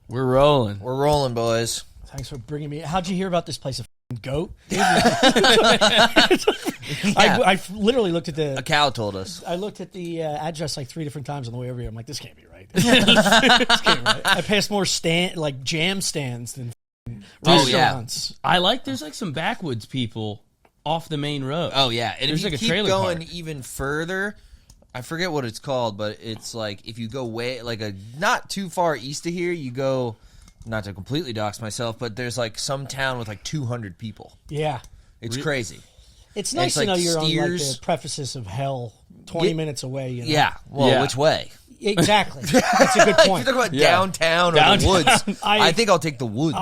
We're rolling. We're rolling, boys. Thanks for bringing me. How'd you hear about this place? A goat? I literally looked at A cow told us. I looked at the address like 3 different times on the way over here. I'm like, this can't be right. This can't be right. I passed more jam stands than restaurants. I like. There's like some backwoods people off the main road. Oh yeah, and there's if you like a keep trailer going park. even further, I forget what it's called, but it's like if you go way not too far east of here, you go. Not to completely dox myself, but there's like some town with like 200 people. Yeah, it's crazy. It's nice to know you're on like the prefaces of hell, 20 minutes away. You know? Yeah, well, which way? Exactly. That's a good point. You're talking about downtown or the woods. I think I'll take the woods.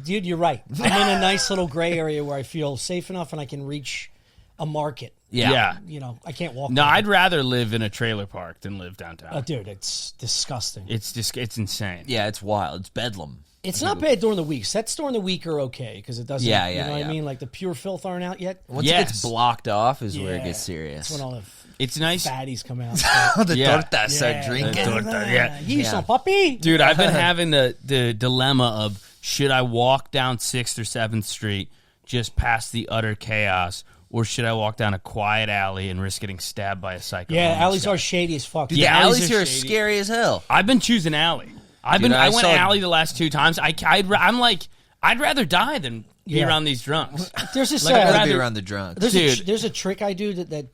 Dude, you're right. I'm in a nice little gray area where I feel safe enough and I can reach a market. Yeah. You know, I can't walk. No, I'd rather live in a trailer park than live downtown. Dude, it's disgusting. It's insane. Yeah, it's wild. It's bedlam. It's not bad during the week. Sets during the week are okay because it doesn't. Yeah, you know what I mean? Like the pure filth aren't out yet. Once it gets blocked off is where it gets serious. That's when all the it's nice. fatties come out. The tortas start drinking. You some puppy. Dude, I've been having the dilemma of should I walk down 6th or 7th Street just past the utter chaos, or should I walk down a quiet alley and risk getting stabbed by a psycho? Yeah, alleys are shady as fuck. Dude, the alleys here are scary as hell. I've been choosing alley. I went alley the last 2 times. I'm like, I'd rather die than be around these drunks. There's this I'd rather be around the drunks. There's a trick I do that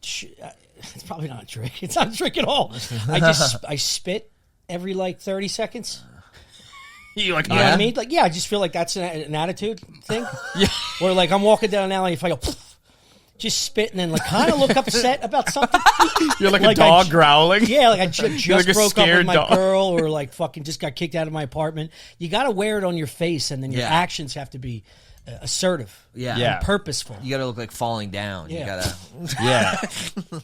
it's probably not a trick. It's not a trick at all. I spit every like 30 seconds. You know what I mean? Like, I just feel like that's an attitude thing. Where like I'm walking down an alley, if I go, just spit and then like kind of look upset about something. You're like a dog growling. Yeah, like I just like broke up with my dog. girl, or like fucking just got kicked out of my apartment. You got to wear it on your face, and then your actions have to be assertive, and purposeful. You got to look like falling down. You got to,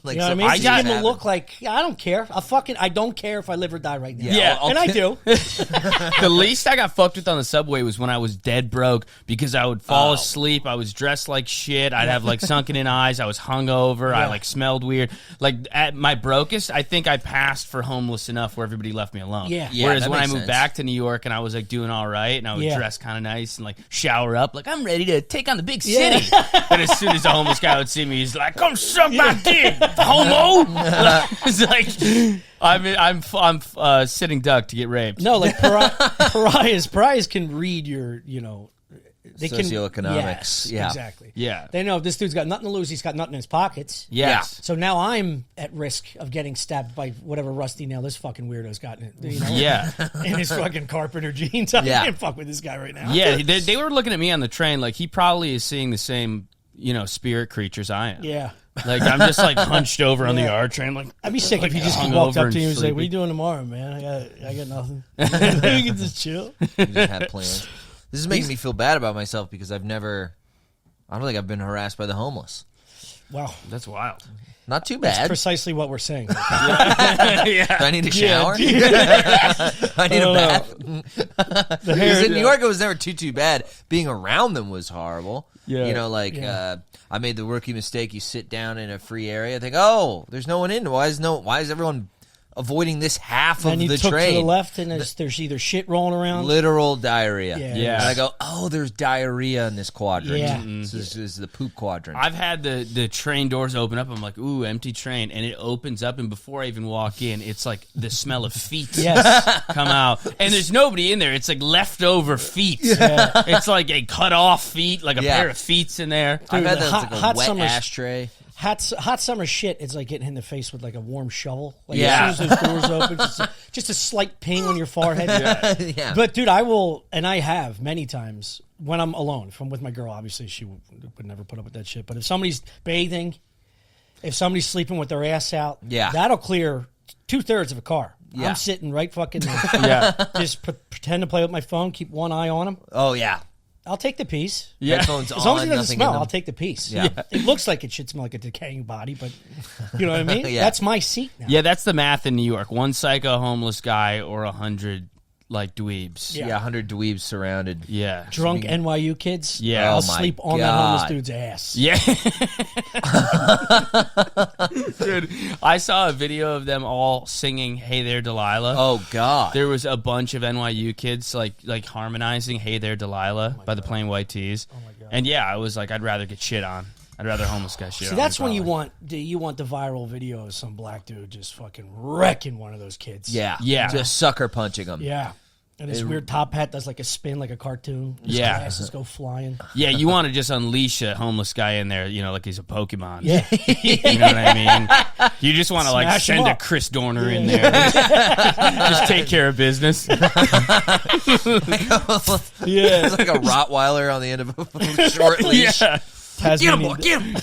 like, you know what I mean? Just give them a look like I don't care. I don't care if I live or die right now. Yeah, and I do. The least I got fucked with on the subway was when I was dead broke because I would fall asleep. I was dressed like shit. I'd have like sunken in eyes. I was hungover. I like smelled weird. Like at my brokest, I think I passed for homeless enough where everybody left me alone. Yeah. Whereas when I moved back to New York and I was like doing all right and I would dress kind of nice and like shower up, like I'm ready to take on the big city. And as soon as the homeless guy would see me, he's like, "Come suck my dick, homo!" It's like I'm sitting duck to get raped. No, like pariahs can read your, they socioeconomics. Yes, exactly. Yeah. They know if this dude's got nothing to lose, he's got nothing in his pockets. Yes. So now I'm at risk of getting stabbed by whatever rusty nail this fucking weirdo's got in it. Yeah. In his fucking carpenter jeans. I can't fuck with this guy right now. Yeah, they were looking at me on the train like he probably is seeing the same, spirit creatures I am. Yeah. Like I'm just like hunched over on the R train. Like I'd be sick if you just walked up to me and was like, "What are you doing tomorrow, man? I got nothing. We can just chill." You just have plans. This is making me feel bad about myself because I don't think I've been harassed by the homeless. Wow. That's wild. Not too bad. That's precisely what we're saying. Do I need a shower? I need a bath. Because in New York, it was never too bad. Being around them was horrible. Yeah. I made the rookie mistake. You sit down in a free area. I think, oh, there's no one in. Why is everyone avoiding this half of the train? And you took to the left, and there's either shit rolling around. Literal diarrhea. Yeah. And I go, oh, there's diarrhea in this quadrant. Yeah. This is the poop quadrant. I've had the train doors open up. I'm like, ooh, empty train. And it opens up, and before I even walk in, it's like the smell of feet come out. And there's nobody in there. It's like leftover feet. Yeah. It's like a cut-off feet, like a pair of feets in there. I've had that like a wet ashtray. Hot summer shit, it's like getting in the face with like a warm shovel. Like as soon as those doors open, just a slight ping on your forehead. Yeah. But dude, I will, and I have many times when I'm alone. If I'm with my girl, obviously she would never put up with that shit. But if somebody's bathing, if somebody's sleeping with their ass out, that'll clear 2/3 of a car. Yeah. I'm sitting right fucking there. Just pretend to play with my phone, keep one eye on them. Oh, yeah. I'll take the piece. Yeah. Headphones as long as it on, doesn't smell, I'll take the piece. Yeah. It looks like it should smell like a decaying body, but you know what I mean? Yeah. That's my seat now. Yeah, that's the math in New York. One psycho homeless guy or 100 like dweebs. Yeah, 100 dweebs surrounded. Yeah. Drunk NYU kids. Yeah. I'll Oh my sleep on that God. homeless dude's ass. Yeah. Dude, I saw a video of them all singing Hey There Delilah. Oh God. There was a bunch of NYU kids like harmonizing Hey There Delilah by the Plain White Tees. Oh my God. And yeah, I was like, I'd rather get shit on. I'd rather homeless guy shit on. See, that's me, when probably. you want the viral video of some black dude just fucking wrecking one of those kids. Yeah. Yeah. Just sucker punching them. Yeah. And his weird top hat does like a spin like a cartoon. His Yeah. glasses go flying. Yeah, you want to just unleash a homeless guy in there, like he's a Pokemon. Yeah. You know what I mean? You just want to like Smash him send a up. Chris Dorner in there. Just take care of business. Yeah. It's like a Rottweiler on the end of a short leash. Yeah. Get him, boy, get him.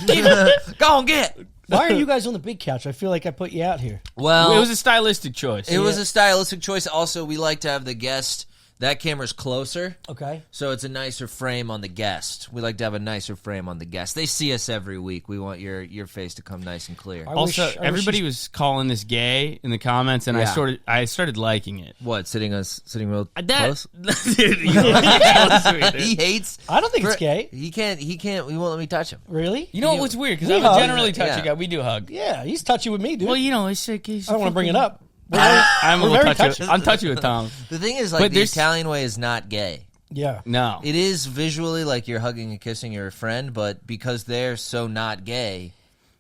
Go on, get. Why are you guys on the big couch? I feel like I put you out here. Well, It was a stylistic choice. It was a stylistic choice. Also, we like to have the guest. That camera's closer, Okay. so it's a nicer frame on the guest. We like to have a nicer frame on the guest. They see us every week. We want your face to come nice and clear. I Also, wish everybody was calling this gay in the comments, and Yeah. I started liking it. What, sitting real That, close? Dude, you know, that's close to me, He dude. hates. I don't think it's gay. He can't. He won't let me touch him. Really? You know what's weird? Because We I'm a hug. generally touchy Yeah. guy. We do hug. Yeah, he's touchy with me, dude. Well, it's like I I don't want to bring it up. I'm a We're little very touchy. touchy. I'm touchy with Tom. The thing is, But like, the there's- Italian way is not gay. Yeah. No. It is visually like you're hugging and kissing your friend, but because they're so not gay,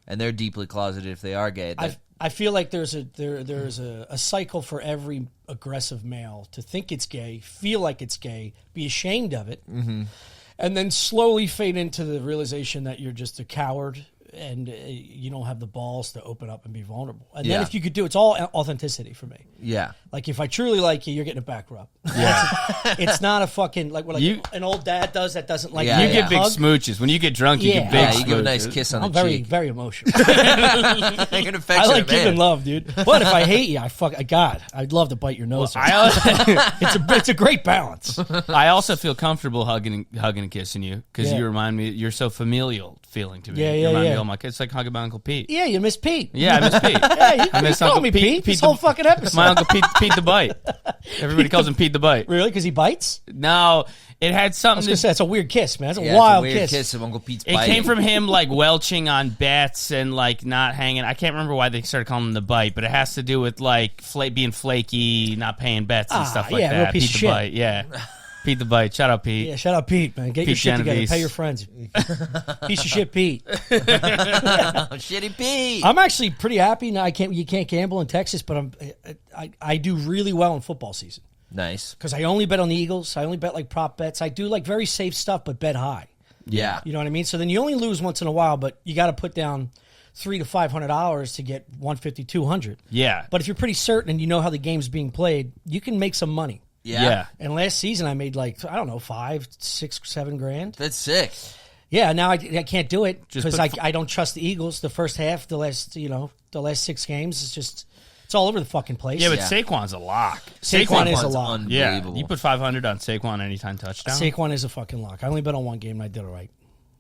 and they're deeply closeted if they are gay. I feel like there's a cycle for every aggressive male to think it's gay, feel like it's gay, be ashamed of it, and then slowly fade into the realization that you're just a coward and you don't have the balls to open up and be vulnerable. And then Yeah. if you could do, it's all authenticity for me. yeah. Like if I truly like you, you're getting a back rub. Yeah. It's not a fucking like what an old dad does that doesn't like Yeah, You you get big hug. smooches. When you get drunk, you Yeah. get big Yeah, you give a nice smooches. kiss on I'm the very cheek. very emotional. You're an I affectionate like giving man. love, dude. But if I hate you, God, I'd love to bite your nose. It's a great balance. I also feel comfortable hugging and kissing you because Yeah. you remind me. You're so familial feeling to me. Yeah, you yeah, remind me yeah. of all my kids. It's like hugging my Uncle Pete. Yeah, you miss Pete. Yeah, I miss Pete. Yeah, you I can miss call Uncle me Pete. This the- whole fucking episode. My Uncle Pete the Bite. Everybody calls him Pete the Bite. Really? Because he bites? No, it had I was something gonna to say it's a weird kiss, man. It's a Yeah, wild it's a weird kiss. kiss of Uncle Pete's It biting. came from him like welching on bets and like not hanging. I can't remember why they started calling him the bite, but it has to do with like being flaky, not paying bets and stuff like yeah, that. real piece Pete of the shit. Bite, yeah. Pete the Bite. Shout out Pete. Yeah, shout out Pete, man. Get your Pete shit together. Genovese. Pay your friends. Piece of shit, Pete. Oh, shitty Pete. I'm actually pretty happy. Now you can't gamble in Texas, but I do really well in football season Nice. because I only bet on the Eagles. I only bet like prop bets. I do like very safe stuff, but bet high. Yeah. You know what I mean? So then you only lose once in a while, but you got to put down $300 to $500 to get 150, 200. Yeah. But if you're pretty certain and you know how the game's being played, you can make some money. Yeah. And last season I made like, I don't know, 5, 6, 7 grand. That's sick. Yeah, now I can't do it Just because put I don't trust the Eagles. The first half, the last 6 games, it's all over the fucking place. Yeah, but Yeah. Saquon's a lock. Saquon is a Saquon's lock. Yeah, Unbelievable. you put 500 on Saquon anytime touchdown. Saquon is a fucking lock. I only bet on one game and I did it right.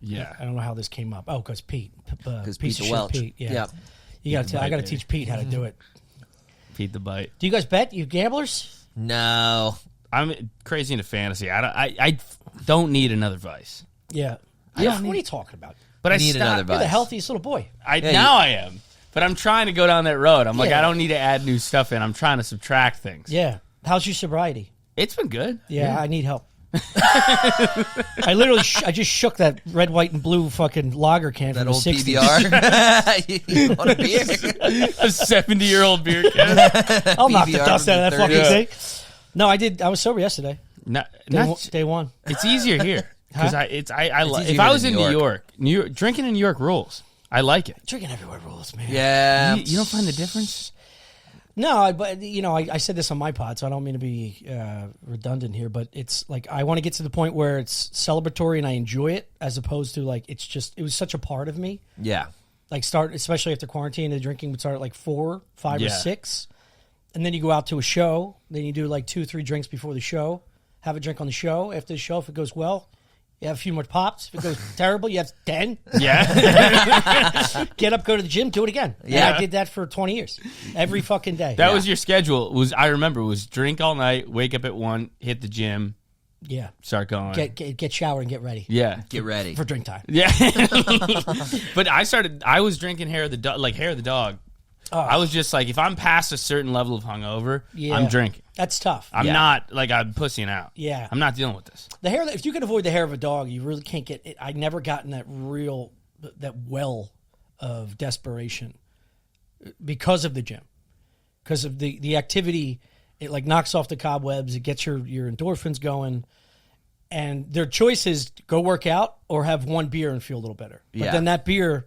Yeah. I don't know how this came up. Oh, because Pete. Because Piece Pete's of a shit Welch. Pete. Yeah. Yep. I got to baby. teach Pete how to do it. Pete the Bite. Do you guys bet? You gamblers? No. I'm crazy into fantasy. I don't need another vice. Yeah. I don't What are need- you talking about? But I Need stopped. another You're the vice. healthiest little boy. Now I am. But I'm trying to go down that road. I'm like, Yeah. I don't need to add new stuff in. I'm trying to subtract things. Yeah. How's your sobriety? It's been good. Yeah, I need help. I literally, I just shook that red, white, and blue fucking lager can That from the old 60s. PBR. You want a beer? A 70-year-old beer can. I'll knock the PBR dust out of that from the fucking 30s. thing. No, I did. I was sober yesterday. Day one. It's easier here because Huh? if easier I here was than in New York, drinking in New York rules. I like it. Drinking everywhere rules, man. Yeah. You don't find the difference? No, I said this on my pod, so I don't mean to be redundant here, but it's like I want to get to the point where it's celebratory and I enjoy it, as opposed to like it was such a part of me. Yeah. Like especially after quarantine, the drinking would start at like 4, 5, or Yeah. 6, and then you go out to a show. Then you do like 2, 3 drinks before the show. Have a drink on the show. After the show, if it goes well, You have a few more pops. If it goes terrible, you have 10. Yeah. Get up, go to the gym, do it again. Yeah, and I did that for 20 years, every fucking day. That was your schedule. I remember it was drink all night, wake up at 1, hit the gym. Yeah. Start going. Get showered and get ready. Yeah. Get ready for drink time. Yeah. But I was drinking hair of the dog. Oh. I was just like, if I'm past a certain level of hungover, I'm drinking. That's tough. I'm not, like, I'm pussying out. Yeah. I'm not dealing with this. The hair, if you can avoid the hair of a dog, you really can't get it. I've never gotten that well of desperation because of the gym. Because of the activity, it like knocks off the cobwebs, it gets your endorphins going. And their choice is go work out or have one beer and feel a little better. But then that beer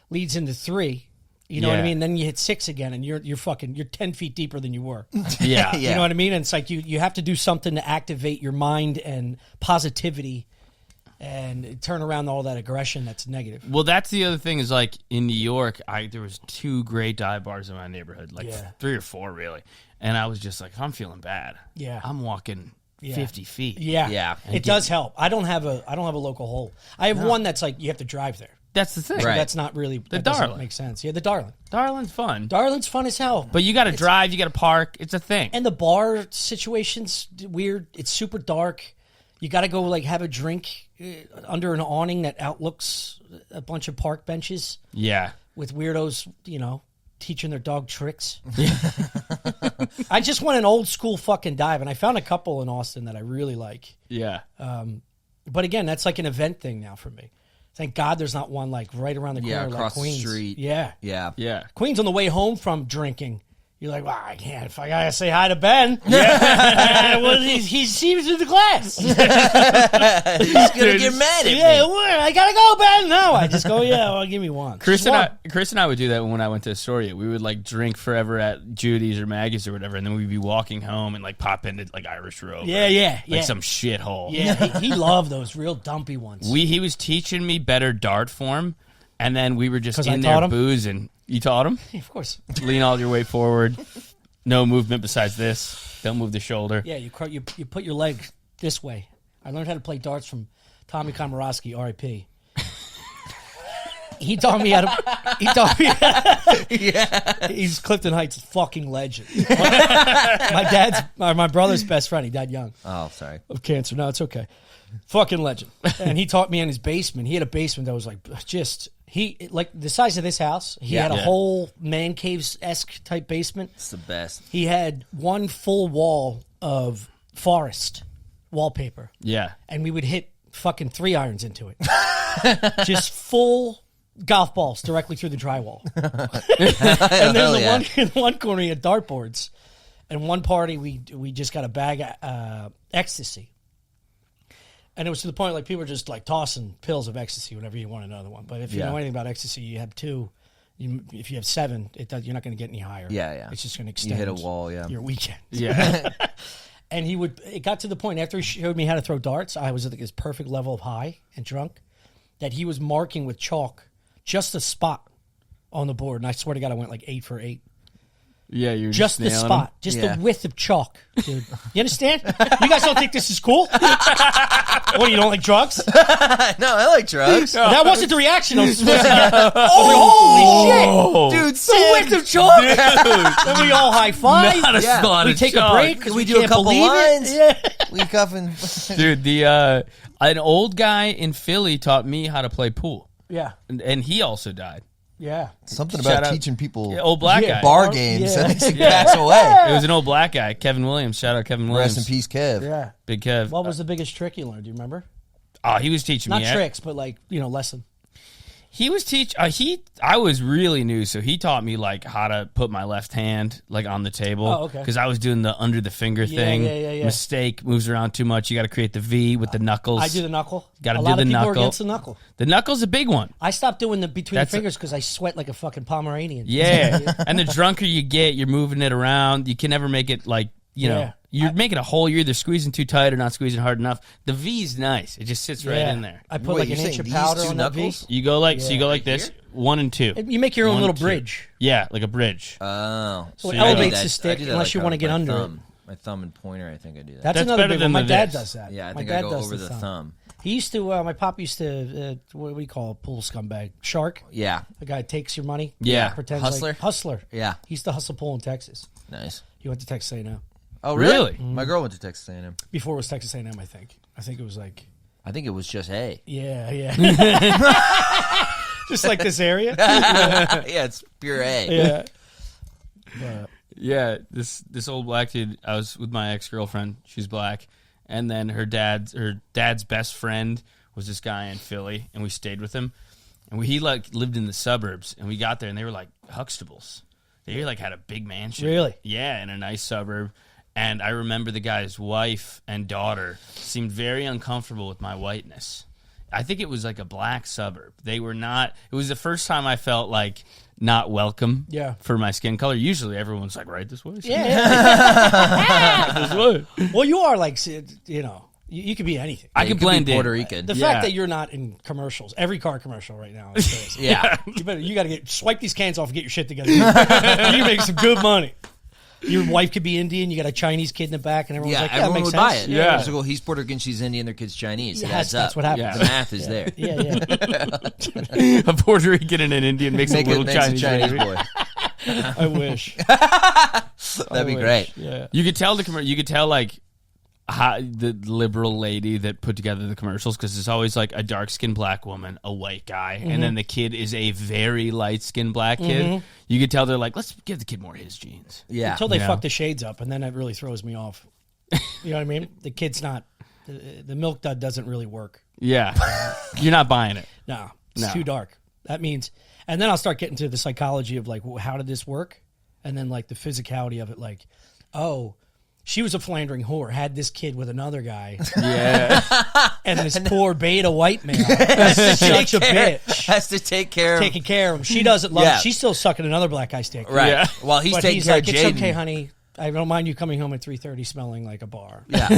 leads into 3. You know what I mean? Then you hit 6 again, and you're 10 feet deeper than you were. Yeah. You know what I mean? And it's like you have to do something to activate your mind and positivity and turn around all that aggression that's negative. Well, that's the other thing is, like, in New York, there was 2 great dive bars in my neighborhood, like 3 or 4, really. And I was just like, if I'm feeling bad, I'm walking 50 feet. Yeah. It does help. I don't have a local hole. I have one that's like you have to drive there. That's the thing. Right. So that's not really the Darling. Doesn't make sense. Yeah, the Darling. Darling's fun. Darling's fun as hell. But you got to drive. You got to park. It's a thing. And the bar situation's weird. It's super dark. You got to go like have a drink under an awning that outlooks a bunch of park benches. Yeah. With weirdos, teaching their dog tricks. I just want an old school fucking dive, and I found a couple in Austin that I really like. Yeah. But again, that's like an event thing now for me. Thank God there's not one like right around the corner across like Queens. the street. Yeah. Queens on the way home from drinking. You're like, well, I can't. If I gotta say hi to Ben, well, he seems in the class. He's gonna get mad at me. Yeah, I gotta go, Ben. No, I just go. Yeah, well, give me one. Chris and I would do that when I went to Astoria. We would like drink forever at Judy's or Maggie's or whatever, and then we'd be walking home and like pop into like Irish Road. Yeah. Like some shithole. Yeah, he loved those real dumpy ones. He was teaching me better dart form, and then we were just in there boozing. You taught him? Yeah, of course. Lean all your way forward. No movement besides this. Don't move the shoulder. Yeah, you put your leg this way. I learned how to play darts from Tommy Komorowski, R.I.P. He taught me how to. Yeah. He's Clifton Heights fucking legend. My brother's best friend. He died young. Oh, sorry. Of cancer. No, it's okay. Fucking legend. And he taught me in his basement. He had a basement that was like like the size of this house. He had a whole man caves-esque type basement. It's the best. He had one full wall of forest wallpaper. Yeah. And we would hit fucking 3 irons into it. Just full golf balls directly through the drywall. And then in one corner he had dartboards. And one party we just got a bag of ecstasy. And it was to the point like people were just like tossing pills of ecstasy whenever you want another one. But if you know anything about ecstasy, you have 2. If you have 7, you're not going to get any higher. Yeah. It's just going to extend. You hit a wall. Yeah. Your weekend. Yeah. And it got to the point after he showed me how to throw darts, I was at this perfect level of high and drunk, that he was marking with chalk just a spot on the board. And I swear to God, I went like 8 for 8. Yeah, you're just the spot, just the width of chalk, dude. You understand? You guys don't think this is cool? What, you don't like drugs? No, I like drugs. That wasn't the reaction I was supposed to get. Holy shit, dude! The width of chalk. Then we all high five. We take a break. We do a couple lines. We cuffing. Dude, an old guy in Philly taught me how to play pool. Yeah, and he also died. Yeah. Something about teaching people old black guy. Bar games that makes you pass away. It was an old black guy, Kevin Williams. Shout out Kevin Williams. Rest in peace, Kev. Yeah. Big Kev. What was the biggest trick you learned? Do you remember? Oh, he was teaching me. Not tricks, but like, lesson. He was I was really new, so he taught me like how to put my left hand like on the table. Oh, okay. Because I was doing the under the finger thing. Yeah. Mistake, moves around too much. You got to create the V with the knuckles. I do the knuckle. Got to do the A lot of people knuckle. are against the knuckle. The knuckle's a big one. I stopped doing the between the fingers because I sweat like a fucking Pomeranian. Yeah. And the drunker you get, you're moving it around. You can never make it like, you're making a hole. You're either squeezing too tight or not squeezing hard enough. The V's nice. It just sits right in there. I put like an inch of powder on the V. You go like so. You go like this, 1 and 2. You make your own little bridge. Yeah, like a bridge. Oh, so it elevates the stick unless you want to get under it. My thumb and pointer, I think I do that. That's another big one. My dad does that. Yeah, I my think dad I go does over the thumb. He used to, my pop used to, what do we call a pool scumbag? Shark? Yeah. The guy takes your money. Yeah. Pretends Hustler? Like, hustler. Yeah. He used to hustle pool in Texas. Nice. He went to Texas A&M. Oh, really? Really? My girl went to Texas A&M. Before it was Texas A&M, I think. I think it was like... I think it was just A. Yeah. Just like this area? Yeah, it's pure A. Yeah. Yeah, this old black dude. I was with my ex-girlfriend. She's black, and then her dad's best friend was this guy in Philly, and we stayed with him. And he lived in the suburbs, and we got there, and they were like Huxtables. They had a big mansion. Really? Yeah, in a nice suburb. And I remember the guy's wife and daughter seemed very uncomfortable with my whiteness. I think it was like a black suburb. They were not. It was the first time I felt like not welcome. Yeah. For my skin color. Usually everyone's like, right this way. Yeah. This way. Well, you are like, you could be anything. I could blend in. Puerto Rican. The fact that you're not in commercials, every car commercial right now is crazy. Yeah. You got to swipe these cans off and get your shit together. You make some good money. Your wife could be Indian. You got a Chinese kid in the back, and everyone's like, everyone that makes would sense. buy it. Yeah. So, well, he's Puerto Rican, she's Indian, their kid's Chinese. It Yes, adds up. that's what happens. Yeah. The math is there. Yeah. A Puerto Rican and an Indian makes a little Makes a Chinese baby. boy. I wish. That'd be great. Yeah. You could tell like how the liberal lady that put together the commercials, because it's always like a dark-skinned black woman, a white guy, and then the kid is a very light-skinned black kid. You could tell they're like, let's give the kid more of his genes. Yeah. Until they fuck the shades up, and then that really throws me off. You know what I mean? The kid's not, the milk dud doesn't really work. Yeah. You're not buying it. No, it's too dark. That means, and then I'll start getting to the psychology of like, how did this work? And then like the physicality of it, like, oh, she was a philandering whore, had this kid with another guy. Yeah. And this poor beta white male is such a bitch. Has to take care of Taking care of him. She doesn't love him. She's still sucking another black guy's dick. Right. Yeah. While he's But taking he's care like, of it's Jaden. okay, honey. I don't mind you coming home at 3:30 smelling like a bar. Yeah.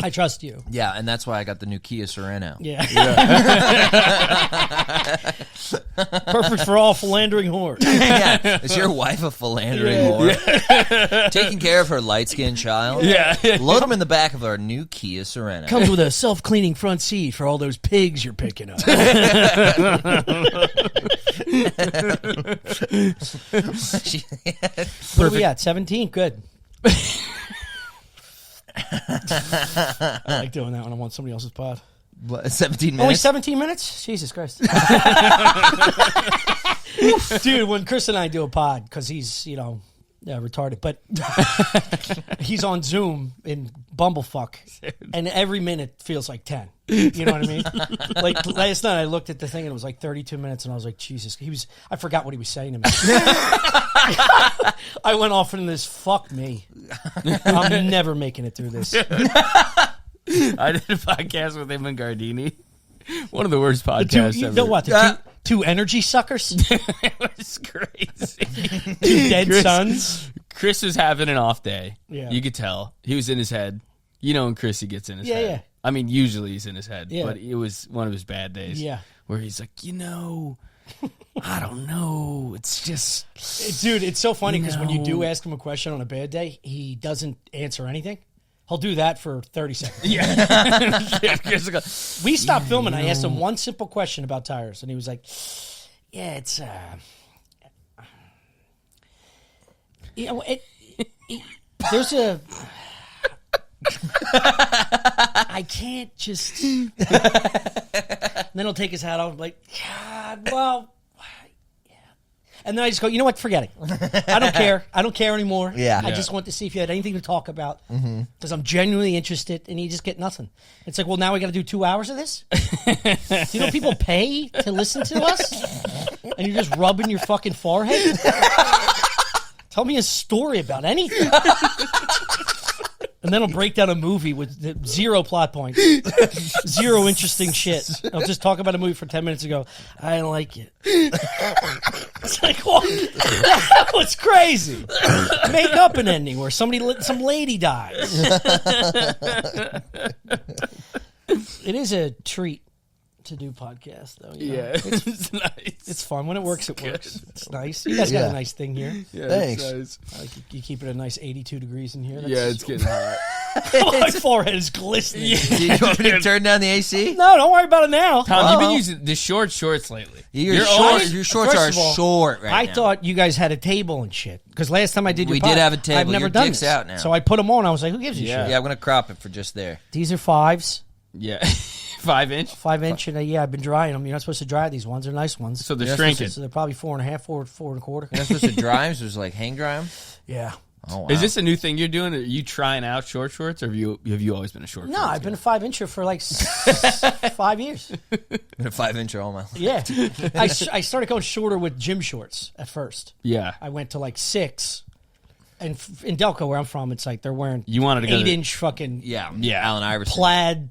I trust you. Yeah, and that's why I got the new Kia Sorento. Yeah. Perfect for all philandering whores. Yeah. Is your wife a philandering whore? Taking care of her light-skinned child? Yeah. Load them in the back of our new Kia Sorento. Comes with a self-cleaning front seat for all those pigs you're picking up. What are we at? 17? Good. I like doing that when I'm on somebody else's pod. What, 17 minutes? Only 17 minutes? Jesus Christ. Dude, when Chris and I do a pod, because he's, retarded, but he's on Zoom in Bumblefuck, and every minute feels like 10. You know what I mean? Like last night I looked at the thing and it was like 32 minutes and I was like, Jesus, I forgot what he was saying to me. I went off into this, fuck me. I'm never making it through this. I did a podcast with him and Gardini. One of the worst podcasts ever. You know what? The two energy suckers? It was crazy. Two dead sons? Chris was having an off day. Yeah. You could tell. He was in his head. You know when Chrissy gets in his head. Yeah. I mean, usually he's in his head, Yeah. but it was one of his bad days. Yeah. Where he's like, I don't know. It's just... Dude, it's so funny because when you do ask him a question on a bad day, he doesn't answer anything. He'll do that for 30 seconds. Yeah. We stopped filming. I asked him one simple question about tires, and he was like, yeah, it's... there's a... I can't just... And then he'll take his hat off and be like, God, well... And then I just go, you know what? Forget it. I don't care. I don't care anymore. Yeah. I just want to see if you had anything to talk about because I'm genuinely interested, and you just get nothing. It's like, well, now we got to do 2 hours of this? Do you know people pay to listen to us? And you're just rubbing your fucking forehead? Tell me a story about anything. And then I'll break down a movie with 0 plot points, 0 interesting shit. I'll just talk about a movie for 10 minutes and go, I didn't like it. It's like, well, that was crazy. Make up an ending where some lady dies. It is a treat to do podcasts, though. Yeah, it's nice. It's fun. When it works, it works. It's nice. You guys got a nice thing here. Yeah, thanks. Nice. You keep it a nice 82 degrees in here. Yeah, it's getting hot. My forehead is glistening. Do you want me to turn down the AC? No, don't worry about it now. Tom, you've been using the shorts lately. Your shorts are short right now. I thought you guys had a table and shit. Because last time I did we did have a table. I've never Your done dick's this. out now. So I put them on. I was like, who gives a shit? Yeah, I'm going to crop it for just there. These are 5s. Yeah. 5 inch? 5 inch. And I've been drying them. You're not supposed to dry these ones. They're nice ones. So they're shrinking. So they're probably 4.5, 4.25. You're not supposed to dry them? So it's like hang dry them? Yeah. Oh, wow. Is this a new thing you're doing? Are you trying out short shorts, or have you always been a short? No, I've been a 5 incher for like 5 years. Been a 5 incher all my life. Yeah, I started going shorter with gym shorts at first. Yeah, I went to like 6, and in Delco where I'm from, it's like they're wearing you wanted to go 8-inch fucking Allen Iverson plaid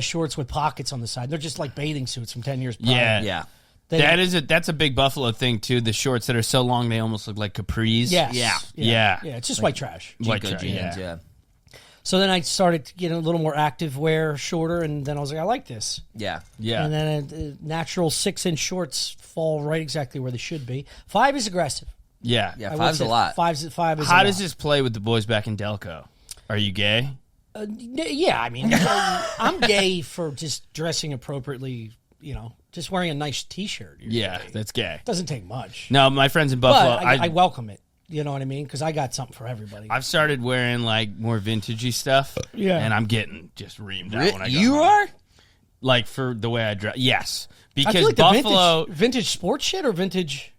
shorts with pockets on the side. They're just like bathing suits from 10 years prior. Yeah. That's a big Buffalo thing too. The shorts that are so long they almost look like capris. Yes. Yeah. It's just white trash. White Jinko trash. jeans, Yeah. So then I started getting a little more active wear, shorter, and then I was like, I like this. Yeah. And then natural 6-inch shorts fall right exactly where they should be. 5 is aggressive. Yeah. Yeah, I would 5's a say lot. 5 is How a does lot. this play with the boys back in Delco? Are you gay? Yeah, I mean, I'm gay for just dressing appropriately, just wearing a nice T-shirt. Yeah, that's gay. Doesn't take much. No, my friends in Buffalo. But I welcome it. You know what I mean? Because I got something for everybody. I've started wearing like more vintagey stuff. Yeah. And I'm getting just reamed out when I go You home. are? Like for the way I dress. Yes. I Because feel like Buffalo. the vintage sports shit or vintage.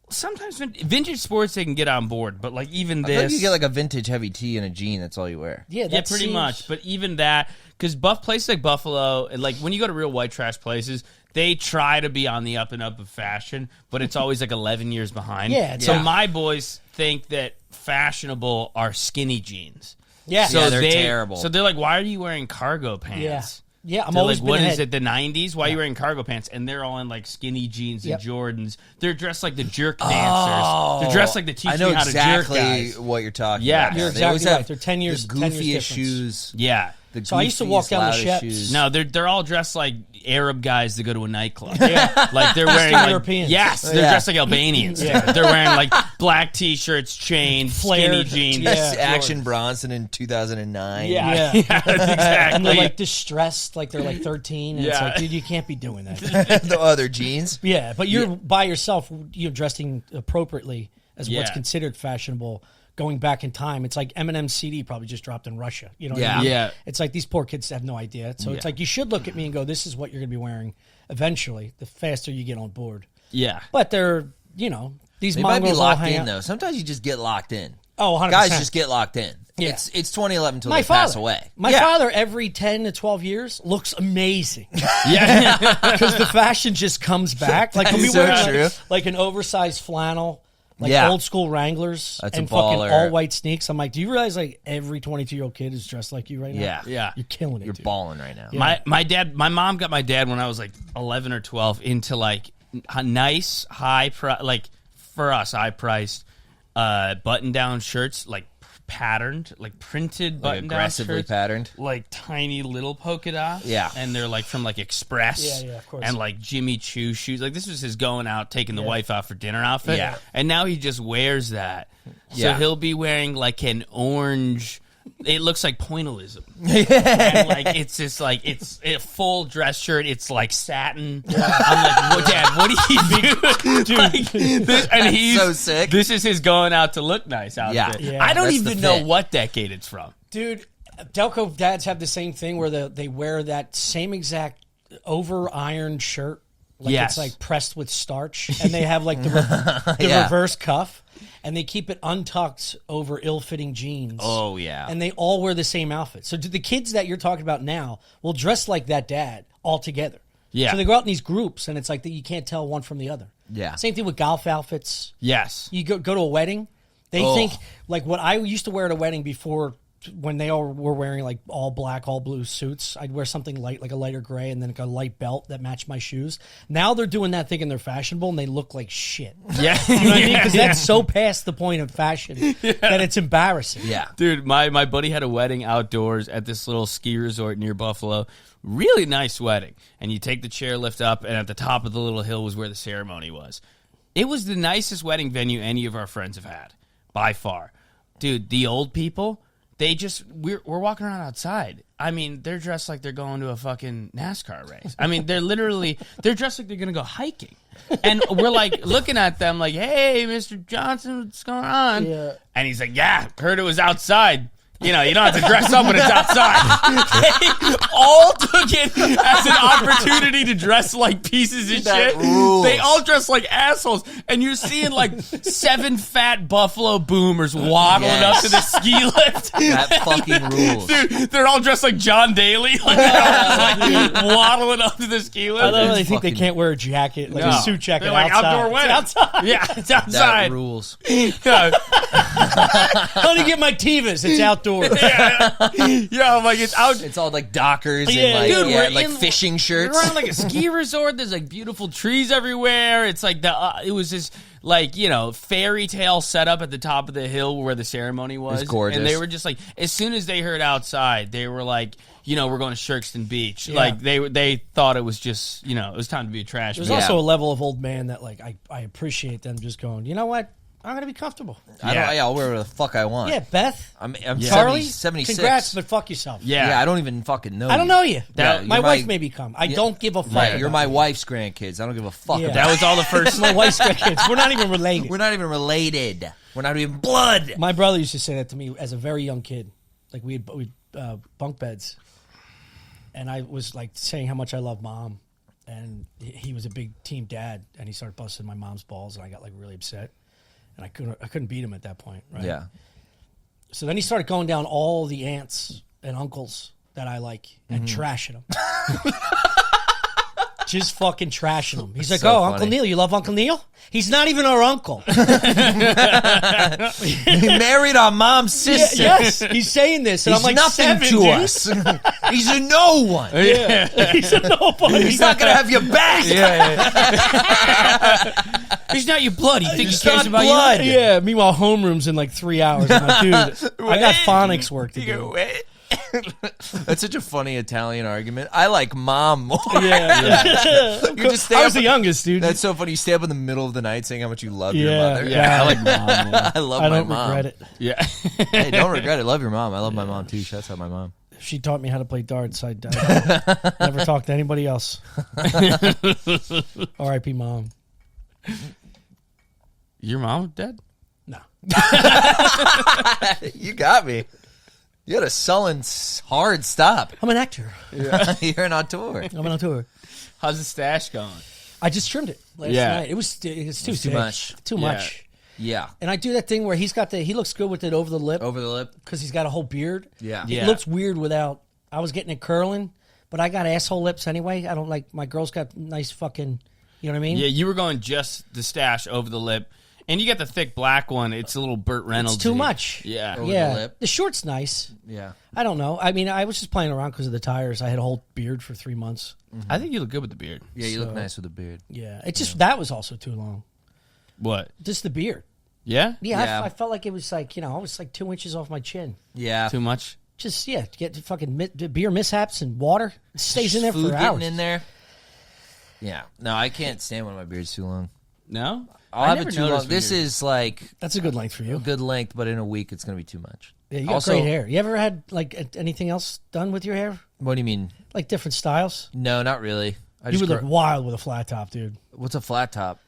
Sometimes vintage sports they can get on board, but like even I feel this. like you get like a vintage heavy tee and a jean. That's all you wear. Yeah, Yeah, pretty much. But even that, because places like Buffalo, and like when you go to real white trash places, they try to be on the up and up of fashion, but it's always like 11 years behind. Yeah. So my boys think that fashionable are skinny jeans. Yeah. So Yeah, they're terrible. So they're like, why are you wearing cargo pants? Yeah, I'm They're always like, been what ahead. is it, the 90s? Why are you wearing cargo pants? And they're all in like skinny jeans and Jordans. They're dressed like the jerk dancers. They're dressed like the teach I know me how to exactly jerk guys. what you're talking Yeah. about. You're They always exactly have right. They're 10 years, the 10 years goofiest difference. shoes. Yeah. So I used to walk down the loudest steps. shoes. No, they're all dressed like Arab guys that go to a nightclub. Yeah, like they're wearing Eastern like Europeans. yes, they're Yeah. dressed like Albanians. Yeah. They're wearing like black t-shirts, chains, skinny Flared. jeans. Yeah. Action Bronson in 2009. Yeah, Yeah. that's exactly. And they're like distressed, like they're like 13. And it's Yeah. like, dude, you can't be doing that. The other jeans. Yeah, but you're by yourself, dressing appropriately as what's Yeah. considered fashionable. Going back in time, it's like Eminem's CD probably just dropped in Russia. You know what I Yeah. mean? Yeah. It's like these poor kids have no idea. So it's like you should look at me and go, this is what you're going to be wearing eventually, the faster you get on board. Yeah. But they're, these They might be mongrels all locked hang in out. though. Sometimes you just get locked in. Oh, 100%. Guys just get locked in. Yeah. It's 2011 until My they father, pass away. My father, every 10 to 12 years, looks amazing. Yeah. Because the fashion just comes back. Like when we So wear true. like an oversized flannel, like Yeah. old school Wranglers That's a and fucking baller. all white sneaks. I'm like, do you realize like every 22-year-old kid is dressed like you right now? Yeah. Yeah. You're killing it, You're dude. balling right now. My mom got my dad when I was like 11 or 12 into like a nice high priced button down shirts, like patterned, like printed Like button down aggressively shirts, patterned. like tiny little polka dots. Yeah. and they're like from like Express. Yeah, of course. And like Jimmy Choo shoes. Like this was his going out, taking the wife out for dinner outfit. Yeah. and now he just wears that. So Yeah. he'll be wearing like an orange. It looks like pointillism. And like it's just like it's a full dress shirt. It's like satin. I'm like, well, Dad, what do you do? Dude, like, this, and he's so sick. This is his going out to look nice outfit. Yeah. I don't That's the even know fit. what decade it's from. Dude, Delco dads have the same thing where they wear that same exact over-ironed shirt. Like Yes. it's like pressed with starch. And they have like the Yeah. reverse cuff. And they keep it untucked over ill-fitting jeans. Oh yeah. And they all wear the same outfit. So do the kids that you're talking about now will dress like that dad all together. Yeah. So they go out in these groups, and it's like that you can't tell one from the other. Yeah. Same thing with golf outfits. Yes. You go to a wedding, they think like what I used to wear at a wedding before when they all were wearing like all black, all blue suits, I'd wear something light, like a lighter gray, and then like a light belt that matched my shoes. Now they're doing that thinking they're fashionable, and they look like shit. Yeah. You know what I mean? Because that's so past the point of fashion that it's embarrassing. Yeah. Dude, my buddy had a wedding outdoors at this little ski resort near Buffalo. Really nice wedding. And you take the chairlift up, and at the top of the little hill was where the ceremony was. It was the nicest wedding venue any of our friends have had, by far. Dude, the old people, we're walking around outside. I mean, they're dressed like they're going to a fucking NASCAR race. I mean, they're dressed like they're going to go hiking. And we're like looking at them like, hey, Mr. Johnson, what's going on? Yeah. And he's like, yeah, heard it was outside. You know, you don't have to dress up when it's outside. They all took it as an opportunity to dress like pieces of shit. Rules. They all dress like assholes. And you're seeing like 7 fat buffalo boomers waddling up to the ski lift. That fucking rules. Dude, they're all dressed like John Daly. Like, they're all like waddling up to the ski lift. I don't really think they can't wear a jacket, like a suit jacket. They're like outside. outdoor wedding. It's outside. Yeah, it's outside. That rules. Yeah. Let me get my Tevas. It's outdoors. Yeah, like it's out. It's all like Dockers Yeah, and like, dude, we're like in- fishing shirts. We're on like a ski resort. There's like beautiful trees everywhere. It's like it was this like, you know, fairy tale setup at the top of the hill where the ceremony was. It's gorgeous. And they were just like, as soon as they heard outside, they were like, you know, we're going to Shirkston Beach. Yeah. Like they thought it was just, you know, it was time to be a trash. There's man. also a level of old man that like I appreciate them just going, you know what? I'm going to be comfortable. I'll wear whatever the fuck I want. Yeah, Beth. I'm Charlie, 76. congrats, but fuck yourself. Yeah, I don't even fucking know I don't know you. Yeah, my you're wife made me come. I don't give a fuck. Right, you're about my you. wife's grandkids. I don't give a fuck Yeah. about That was all the first. My wife's grandkids. We're not even related. We're not even related. We're not even blood. My brother used to say that to me as a very young kid. Like we had bunk beds, and I was like saying how much I love mom, and he was a big team dad, and he started busting my mom's balls, and I got like really upset, and I couldn't beat him at that point, right? Yeah. So then he started going down all the aunts and uncles that I like and trashing them. Just fucking trashing him. He's like, So Uncle funny. Neil, you love Uncle Neil? He's not even our uncle. He married our mom's sister. Yes, he's saying this, and He's I'm like, nothing 7, to dude. us. He's a no one. Yeah. He's a nobody. He's not going to have your back. He's not your blood. You think He's he cares not about blood. you? Yeah, meanwhile, homeroom's in like 3 hours. I'm like, dude, I got phonics work to do. That's such a funny Italian argument. I like mom more. Yeah. You just stay I up was the youngest, dude. That's so funny. You stay up in the middle of the night saying how much you love your Yeah. mother. Yeah, I like mom. Man. I love I my don't mom. regret it. Yeah. Hey, don't regret it. Love your mom. I love my mom too. Shouts out my mom. She taught me how to play darts. I never talked to anybody else. R.I.P. Mom. Your mom dead? No. You got me. You had a sullen, hard stop. I'm an actor. You're on tour. I'm on tour. How's the stash going? I just trimmed it last Yeah. night. It's too too thick. much. Too Yeah. much. Yeah. And I do that thing where he looks good with it over the lip Over the lip. because he's got a whole beard. Yeah. Yeah. It looks weird without. I was getting it curling, but I got asshole lips anyway. I don't like my girl's got nice fucking. You know what I mean? Yeah, you were going just the stash over the lip. And you got the thick black one. It's a little Burt Reynolds. It's too much. Yeah. Over Yeah. the lip. The short's nice. Yeah. I don't know. I mean, I was just playing around because of the tires. I had a whole beard for 3 months. I think you look good with the beard. Yeah, you look nice with a beard. Yeah. It just that was also too long. What? Just the beard. Yeah? Yeah, Yeah. I felt like it was like, I was like 2 inches off my chin. Yeah. Too much? Just, get fucking beer mishaps and water. It stays in there Food for getting hours. in there. Yeah. No, I can't stand when my beard's too long. No? I'll have never it too long. noticed This when is like That's a good length for you. a good length, but in a week it's going to be too much. Yeah, you got Also- great hair. You ever had like anything else done with your hair? What do you mean? Like different styles? No, not really. I You just would look grow- wild with a flat top, dude. What's a flat top?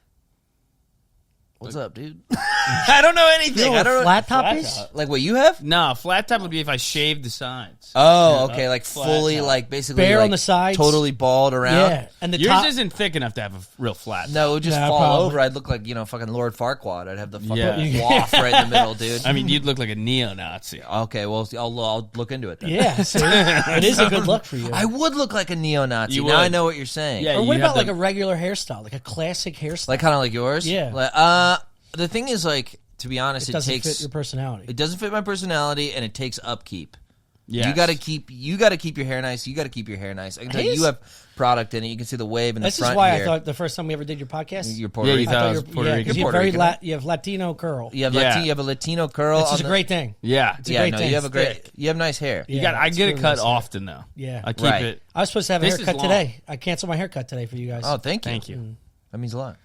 What's up, dude? I don't know anything. You know I what don't a know. flat top Flat is? top. Like what you have? No, flat top would be if I shaved the sides. Oh, okay. Like flat fully, top. like basically Bare like on the sides. totally bald around. Yeah, and the Yours top. isn't thick enough to have a real flat. No, it would just Nah, fall probably. over. I'd look like, fucking Lord Farquaad. I'd have the fucking Yeah. waff right in the middle, dude. I mean, you'd look like a neo-Nazi. Okay, well, I'll look into it then. Yeah, see? It is a good look for you. I would look like a neo-Nazi. You Now I would. know what you're saying. Yeah. or what you about have like a regular hairstyle, like a classic hairstyle? Like kind of like yours? Yeah. Like, the thing is, like, to be honest, it doesn't fit your personality. It doesn't fit my personality, and it takes upkeep. Yes. You got to keep your hair nice. You got to keep your hair nice. I can tell you have product in it. You can see the wave in the front. This is why here. I thought the first time we ever did your podcast, you're Puerto Rican. You thought I was Puerto Rican. You Puerto Rican. You have Latino curl. You have a Latino curl. It's a great thing. Yeah, it's a great thing. You have nice hair. I get it cut often though. Yeah, I keep it. I was supposed to have a haircut today. I canceled my haircut today for you guys. Oh, thank you. Thank you. That means a lot.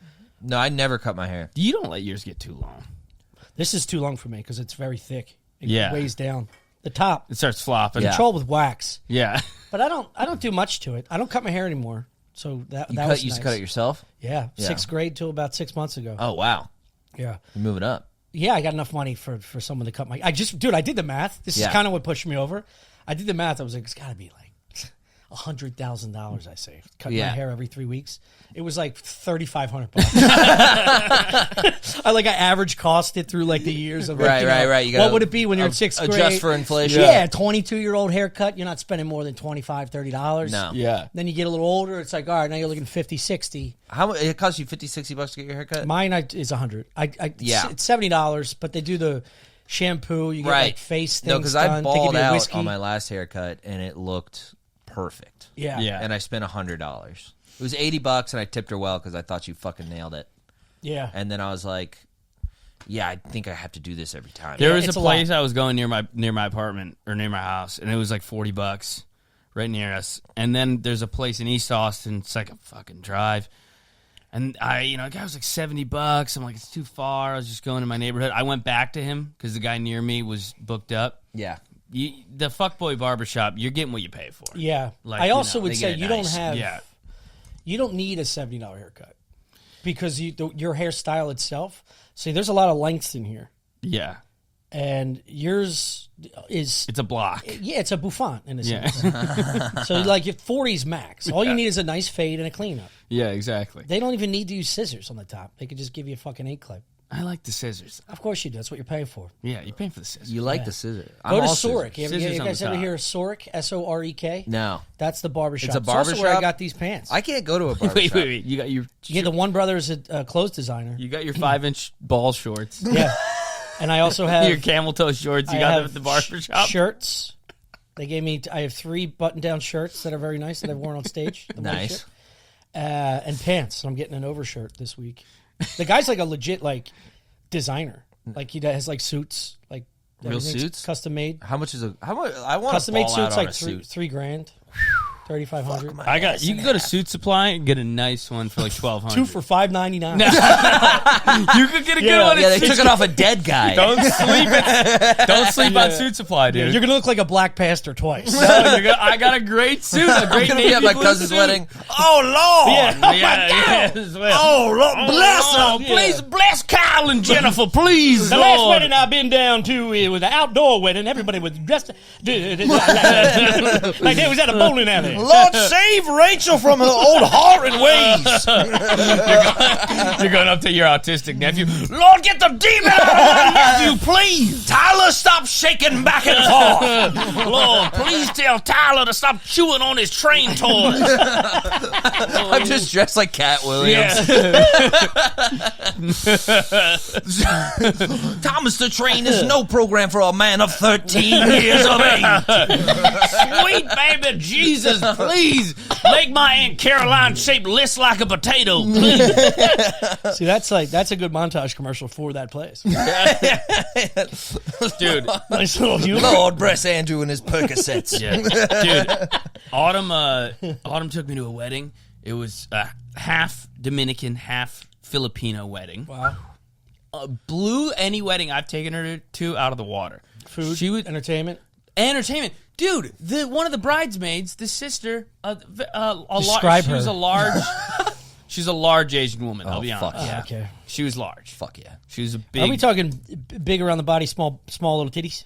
No, I never cut my hair. You don't let yours get too long. This is too long for me because it's very thick. It weighs down. The top. It starts flopping. Controlled with wax. Yeah. But I don't do much to it. I don't cut my hair anymore. So that was You nice. used to cut it yourself? Yeah. 6th grade till about 6 months ago. Oh, wow. Yeah. You're moving up. Yeah, I got enough money for someone to cut my... I did the math. This is kind of what pushed me over. I did the math. I was like, it's got to be like $100,000, I say. Cut my hair every 3 weeks. It was like $3,500. I average cost it through like the years of right. You what would it be when you're in 6th grade? Adjust for inflation. Yeah, 22-year-old haircut. You're not spending more than $25, $30. No. Yeah. Then you get a little older. It's like, all right, now you're looking $50, $60. How much? It costs you $50, $60 to get your haircut? Mine is $100. It's $70, but they do the shampoo. You get like face things. No, because I balled out on my last haircut and it looked perfect. Yeah. And I spent $100. It was $80, and I tipped her well because I thought you fucking nailed it. Yeah. And then I was like, yeah, I think I have to do this every time. There was a place I was going near my apartment or near my house, and it was like $40 right near us. And then there's a place in East Austin. It's like a fucking drive. And the guy was like $70. I'm like, it's too far. I was just going to my neighborhood. I went back to him because the guy near me was booked up. Yeah. The fuckboy barbershop, you're getting what you pay for. Yeah. I also would say you don't have... Yeah. You don't need a $70 haircut because your hairstyle itself. See, there's a lot of lengths in here. Yeah. And yours is... It's a block. Yeah, it's a bouffant in a sense. So, like, if 40's max. All you need is a nice fade and a cleanup. Yeah, exactly. They don't even need to use scissors on the top. They could just give you a fucking 8-clip. I like the scissors. Of course you do. That's what you're paying for. Yeah, you're paying for the scissors. You like the scissors. Go to Sorek. You guys ever hear of Sorek? Sorek? No. That's the barbershop. It's a barbershop? Also where I got these pants. I can't go to a barbershop. Wait. You got your... Yeah, the One Brother's a clothes designer. You got your 5-inch ball shorts. Yeah. And I also have... your camel toe shorts. You got them at the barbershop. Shirts. They gave me... I have 3 button-down shirts that are very nice that I've worn on stage. Nice. And pants. I'm getting an overshirt this week. The guy's like a legit, designer. Like he has suits, real suits, custom made. How much is I want custom made suits like $3,000, $3,500. You can go to Suit Supply and get a nice one for like $1,200. 2 for $5.99. You could get a good one. Yeah, they took it off a dead guy. Don't sleep on Suit Supply, dude. Yeah, you're gonna look like a black pastor twice. I got a great suit. A great I'm gonna be at my cousin's wedding. Oh Lord! Yeah. Oh Lord, bless them. Please bless Kyle and Jennifer, please. The last wedding I've been down to, it was an outdoor wedding. Everybody was dressed like they was at a bowling alley. Lord, save Rachel from her old whoring ways. You're going up to your autistic nephew. Lord, get the demon out of my nephew, please. Tyler, stop shaking back and forth. Lord, please tell Tyler to stop chewing on his train toys. I'm just dressed like Cat Williams. Yeah. Thomas the Train is no program for a man of 13 years of age. Sweet baby Jesus, please make my Aunt Caroline shaped list like a potato, please. See, that's a good montage commercial for that place. Dude. Nice little humor. Lord bless Andrew and his Percocets. Yeah. Dude, Autumn took me to a wedding. It was a half Dominican, half Filipino wedding. Wow. Blew any wedding I've taken her to out of the water. Food, entertainment. Dude, one of the bridesmaids, the sister, Describe her. She was a large... She's a large Asian woman, I'll be honest. Yeah. Okay. She was large. Fuck yeah. She was a big... Are we talking big around the body, small little titties?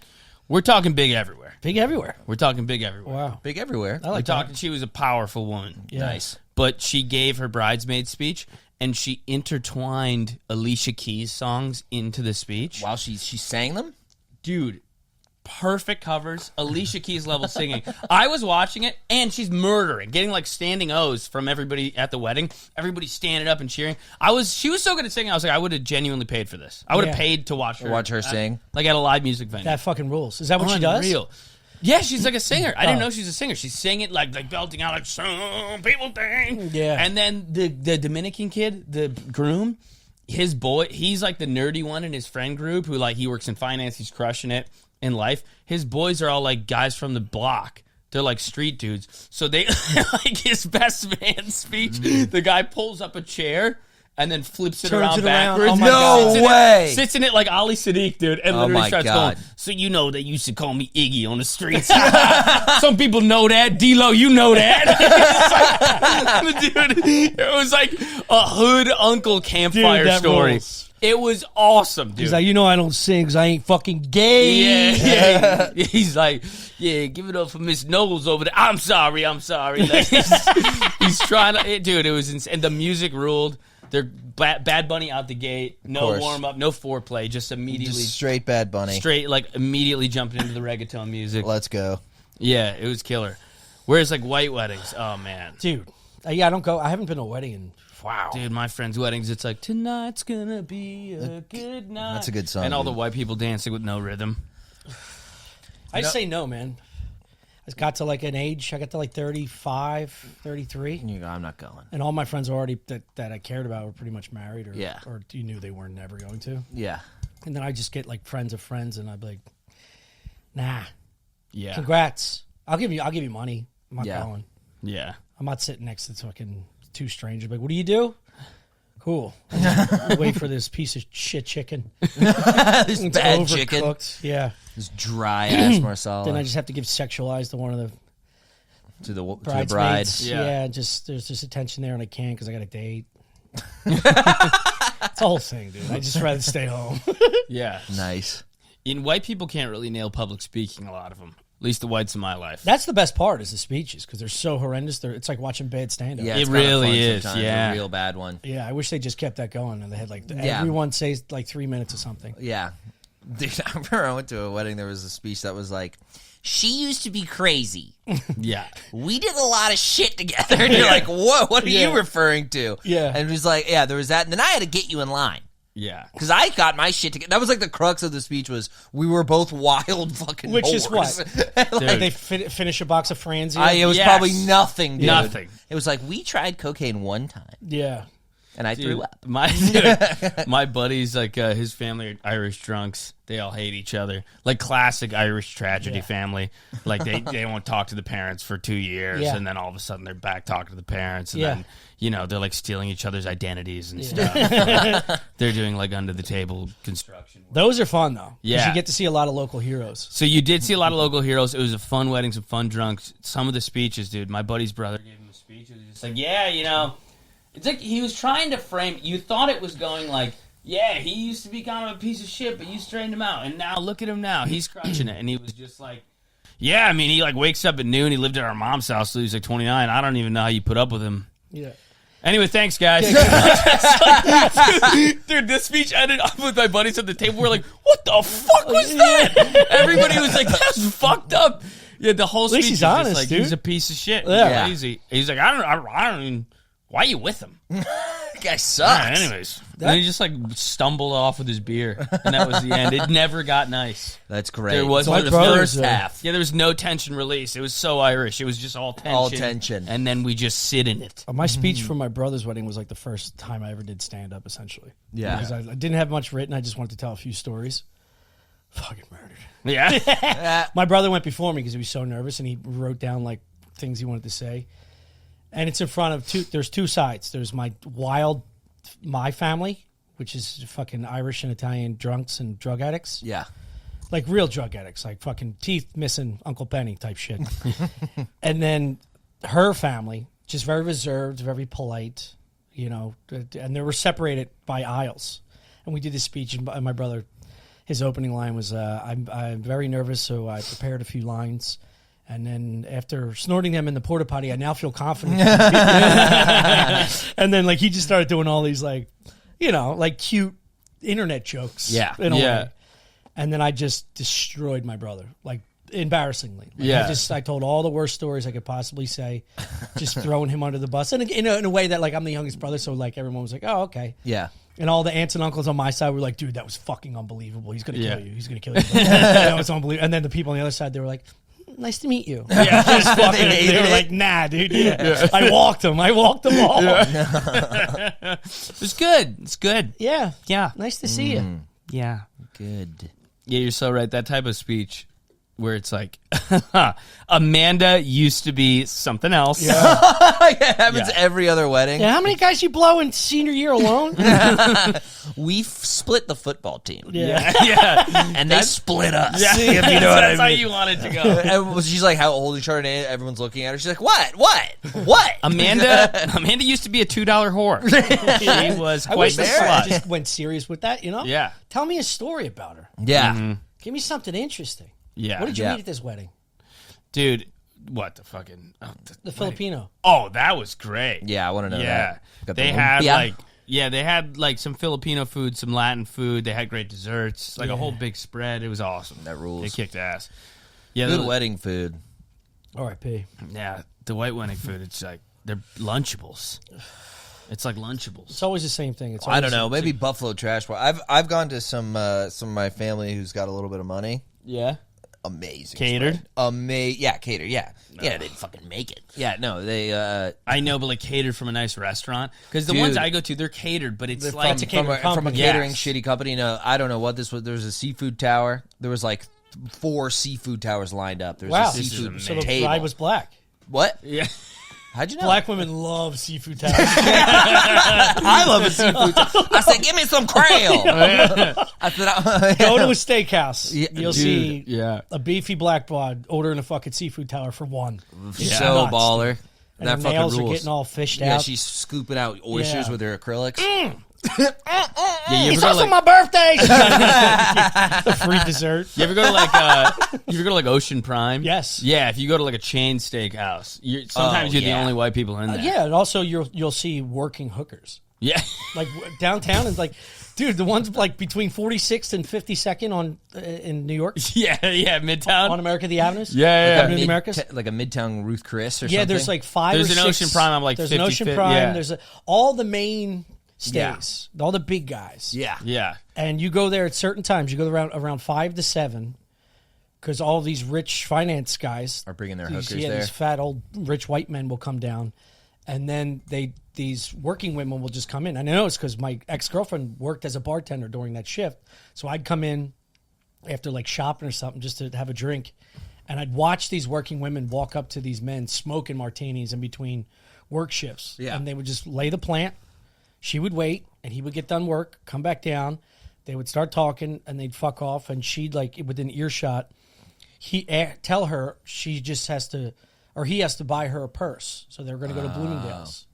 We're talking big everywhere. Big everywhere. We're talking big everywhere. Wow. Big everywhere. I like talking. She was a powerful woman. Yeah. Nice. But she gave her bridesmaid speech, and she intertwined Alicia Keys songs into the speech. Wow, she sang them? Dude, perfect covers, Alicia Keys level singing. I was watching it, and she's murdering, getting like standing O's from everybody at the wedding. Everybody standing up and cheering. She was so good at singing. I was like, I would have genuinely paid for this. I would have paid to watch her sing, like at a live music venue. That fucking rules. Is that what she does? Unreal. Yeah, she's like a singer. I didn't know she's a singer. She's singing like belting out like some people think. Yeah. And then the Dominican kid, the groom, his boy, he's like the nerdy one in his friend group who like he works in finance. He's crushing it in life. His boys are all like guys from the block. They're like street dudes. So they like his best man speech. The guy pulls up a chair and then flips it around backwards. Oh my God. No way. Sits in it like Ali Sadiq, dude, and literally starts going, so you know they used to call me Iggy on the streets. Some people know that. D-Lo, you know that. Dude, it was like a hood uncle campfire story. Rules. It was awesome, dude. He's like, you know I don't sing because I ain't fucking gay. Yeah. He's like, yeah, give it up for Miss Knowles over there. I'm sorry. Like, he's trying to, dude, it was insane. And the music ruled. They're Bad Bunny out the gate. No warm up, no foreplay. Just immediately. Just straight Bad Bunny. Straight, like immediately jumping into the reggaeton music. Let's go. Yeah, it was killer. Whereas like white weddings, oh man. Dude. Yeah, I don't go. I haven't been to a wedding in. Wow. Dude, my friends' weddings, it's like, tonight's gonna be a good night. That's a good song. And all the white people dancing with no rhythm. I say no, man. I got to like an age, I got to like 35, 33. And you go, I'm not going. And all my friends already that I cared about were pretty much married or or you knew they weren't never going to. Yeah. And then I just get like friends of friends and I'd be like, nah. Yeah. Congrats. I'll give you money. I'm not going. Yeah. I'm not sitting next to fucking two strangers. Like, what do you do? Cool. Wait for this piece of shit chicken. This bad chicken. Yeah. This dry ass marsala. Then I just have to give sexualized to one of the bride. Yeah. Just there's just attention there, and I can't because I got a date. It's the whole thing, dude. I just rather stay home. Yeah. Nice. And white people can't really nail public speaking. A lot of them. At least the whites in my life. That's the best part is the speeches because they're so horrendous. It's like watching bad stand-up. Yeah, it really is. Yeah, a real bad one. Yeah, I wish they just kept that going and they had like everyone says like 3 minutes or something. Yeah, dude. I remember I went to a wedding. There was a speech that was like, "She used to be crazy. Yeah, we did a lot of shit together." And you're like, "Whoa, what are you referring to?" Yeah, and it was like, "Yeah, there was that." And then I had to get you in line. Yeah, because I got my shit together. That was like the crux of the speech was we were both wild fucking Which whores. is what? Like they finish a box of Franzia? It was probably nothing, dude. Nothing. It was like, we tried cocaine one time. Yeah. And I threw up. My buddies, like his family are Irish drunks. They all hate each other. Like classic Irish tragedy family. Like they won't talk to the parents for 2 years, and then all of a sudden they're back talking to the parents, and then they're like stealing each other's identities and stuff. They're doing like under the table construction work. Those are fun though. Yeah, you get to see a lot of local heroes. So you did see a lot of local heroes. It was a fun wedding, some fun drunks. Some of the speeches, dude. My buddy's brother gave him a speech. It was just like, it's like he was trying to frame. You thought it was going like, yeah, he used to be kind of a piece of shit, but you straightened him out, and now look at him now. He's crushing it, and he was just like, yeah, I mean, he like wakes up at noon. He lived at our mom's house till he was like 29. I don't even know how you put up with him. Yeah. Anyway, thanks, guys. Dude, this speech ended up with my buddies at the table. We're like, what the fuck was that? Everybody was like, that's fucked up. Yeah, the whole speech he's is honest, just like, dude. he's a piece of shit. Yeah. Crazy. He's like, I don't even, why are you with him? Guy sucks. Anyways, then he just like stumbled off with his beer, and that was the end. It never got nice. That's great. There was the first half. Yeah, there was no tension release. It was so Irish. It was just all tension. All tension. And then we just sit in it. My speech for my brother's wedding was like the first time I ever did stand up, essentially. Yeah. Because I didn't have much written. I just wanted to tell a few stories. Fucking murdered. Yeah. My brother went before me because he was so nervous, and he wrote down like things he wanted to say. And it's in front of there's two sides. There's my family, which is fucking Irish and Italian drunks and drug addicts. Yeah. Like real drug addicts, like fucking teeth missing Uncle Benny type shit. And then her family, just very reserved, very polite, and they were separated by aisles. And we did this speech, and my brother, his opening line was, I'm very nervous, so I prepared a few lines. And then after snorting them in the porta potty, I now feel confident. And then like he just started doing all these like cute internet jokes. Yeah. In a way. And then I just destroyed my brother, like embarrassingly. Like, Yeah. I told all the worst stories I could possibly say, just throwing him under the bus. And in a way that, like, I'm the youngest brother, so, like, everyone was like, oh, okay. Yeah. And all the aunts and uncles on my side were like, dude, that was fucking unbelievable. He's going to kill you. He's going to kill you. That was unbelievable. And then the people on the other side, they were like, nice to meet you. Yeah, just fucking, they were like, nah, dude. Yeah. I walked them all. Yeah. It's good. It's good. Yeah. Yeah. Nice to see you. Yeah. Good. Yeah, you're so right. That type of speech where it's like, Amanda used to be something else. Yeah. It happens every other wedding. Yeah, how many guys you blow in senior year alone? We split the football team. Yeah. Yeah. And they split us. Yeah. If you know what I That's how mean. you want it to go. And she's like, how old is Chardonnay? Everyone's looking at her. She's like, what? Amanda used to be a $2 whore. She was I quite wish the they slut. just went serious with that, you know? Yeah. Tell me a story about her. Yeah. Give me something interesting. Yeah. What did you Yeah. eat at this wedding? Dude, what the fucking... The Filipino. Oh, that was great. Yeah, I want to know Yeah. that. Got They the- had, Yeah. they had, like, some Filipino food, some Latin food. They had great desserts, like a whole big spread. It was awesome. That rules. They kicked ass. Yeah, Good wedding food. R.I.P. Yeah, the white wedding food, it's like, they're Lunchables. It's like Lunchables. It's always the same thing. It's I always don't know. Maybe Buffalo Trash Bar. I've gone to some of my family who's got a little bit of money. Yeah. Amazing. Catered? Yeah, catered. Yeah. No. Yeah, they didn't fucking make it. Yeah, no, they... I know, but like catered from a nice restaurant. Because the Dude. ones I go to, they're catered, but it's like... from a catering Yes. shitty company. No, I don't know what this was. There was a seafood tower. There was like 4 seafood towers lined up. There was Wow. a seafood So the table. bride was black. What? Yeah. How'd you know? Black women love seafood towers. I love a seafood tower. I said, give me some quail. I said, Go to a steakhouse. Yeah, You'll dude, see yeah. a beefy black broad ordering a fucking seafood tower for one. It's so nuts, baller. dude. And That her fucking nails rules. are getting all fished Yeah, out. she's scooping out oysters Yeah. with her acrylics. Yeah, you It's ever go also to my birthday. The free dessert. you ever go to like Ocean Prime? Yes. Yeah, if you go to like a chain steakhouse, sometimes you're the yeah. only white people in there. Yeah, and also you'll see working hookers. Yeah. Like downtown and like, dude, the ones like between 46th and 52nd on in New York yeah, Midtown. on America the Avenues. Yeah. Avenue of the Americas. Like a Midtown Ruth Chris or Yeah, something. there's like 5 There's or an 6. Ocean Prime on, like, there's an Ocean 55th, Prime. yeah. There's all the main stays, all the big guys. Yeah. Yeah. And you go there at certain times. You go around 5 to 7 because all these rich finance guys Are bringing their these, hookers yeah, there. These fat old rich white men will come down, and then these working women will just come in. And I know it's because my ex-girlfriend worked as a bartender during that shift, so I'd come in after like shopping or something just to have a drink, and I'd watch these working women walk up to these men smoking martinis in between work shifts. Yeah. And they would just lay the plant. She would wait, and he would get done work, come back down. They would start talking, and they'd fuck off, and she'd, like, within earshot, tell her she just has to, or he has to buy her a purse. So they were going to go to Bloomingdale's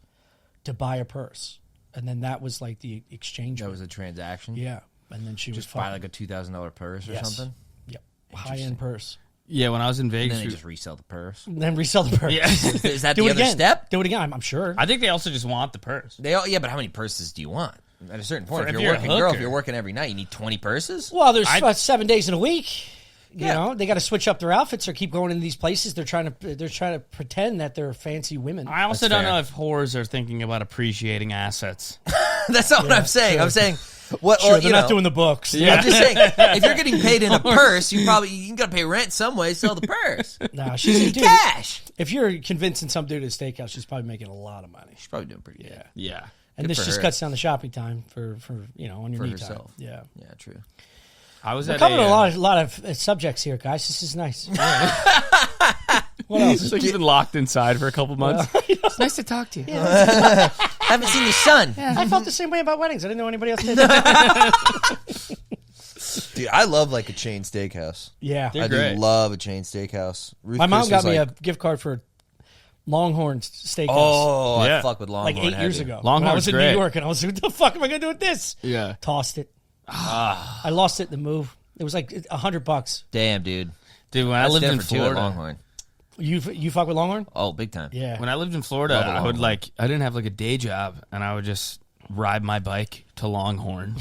to buy a purse. And then that was, like, the exchange. That was a transaction? Yeah. And then she Just would buy like a $2,000 purse or something? Yep. High-end purse. Yeah, when I was in And Vegas, then they just resell the purse. And then resell the purse. yeah. Is that Do the it other again. step? Do it again, I'm sure. I think they also just want the purse. Yeah, but how many purses do you want? At a certain point, If if you're you're a working girl, if hooker. you're working every night, you need 20 purses? Well, there's 7 days in a week. You Yeah. know, they got to switch up their outfits or keep going into these places. They're trying to pretend that they're fancy women. I also That's don't fair. know if whores are thinking about appreciating assets. That's not what I'm saying. true. I'm saying, what? Sure, well, they're not doing the books. Yeah. I'm just saying, if you're getting paid in a purse, you got to pay rent some way. Sell the purse. No, she's dude, Cash. if you're convincing some dude at a steakhouse, she's probably making a lot of money. She's probably doing pretty good. Yeah. And Good this for just her. cuts down the shopping time for on your For me herself. time. Yeah. Yeah, true. I was We're at covering a lot of subjects here, guys. This is nice. What else? It's like you've been locked inside for a couple months. It's nice to talk to you. Haven't seen the sun. I felt the same way about weddings. I didn't know anybody else did. Dude, I love like a chain steakhouse. Yeah. I great. do love a chain steakhouse. Ruth My mom Chris got was me like, a gift card for Longhorn Steakhouse. Oh, Yeah. I fuck with Longhorn. like 8 years heavy. ago. When I Longhorn's was in great. New York, and I was like, what the fuck am I going to do with this? Yeah. Tossed it. I lost it in the move. It was like $100. Damn, dude. Dude, when I That's lived in different too at Florida, Longhorn. You fuck with Longhorn? Oh, big time. Yeah. when I lived in Florida, Love a I would Longhorn. I didn't have like a day job, and I would just ride my bike to Longhorn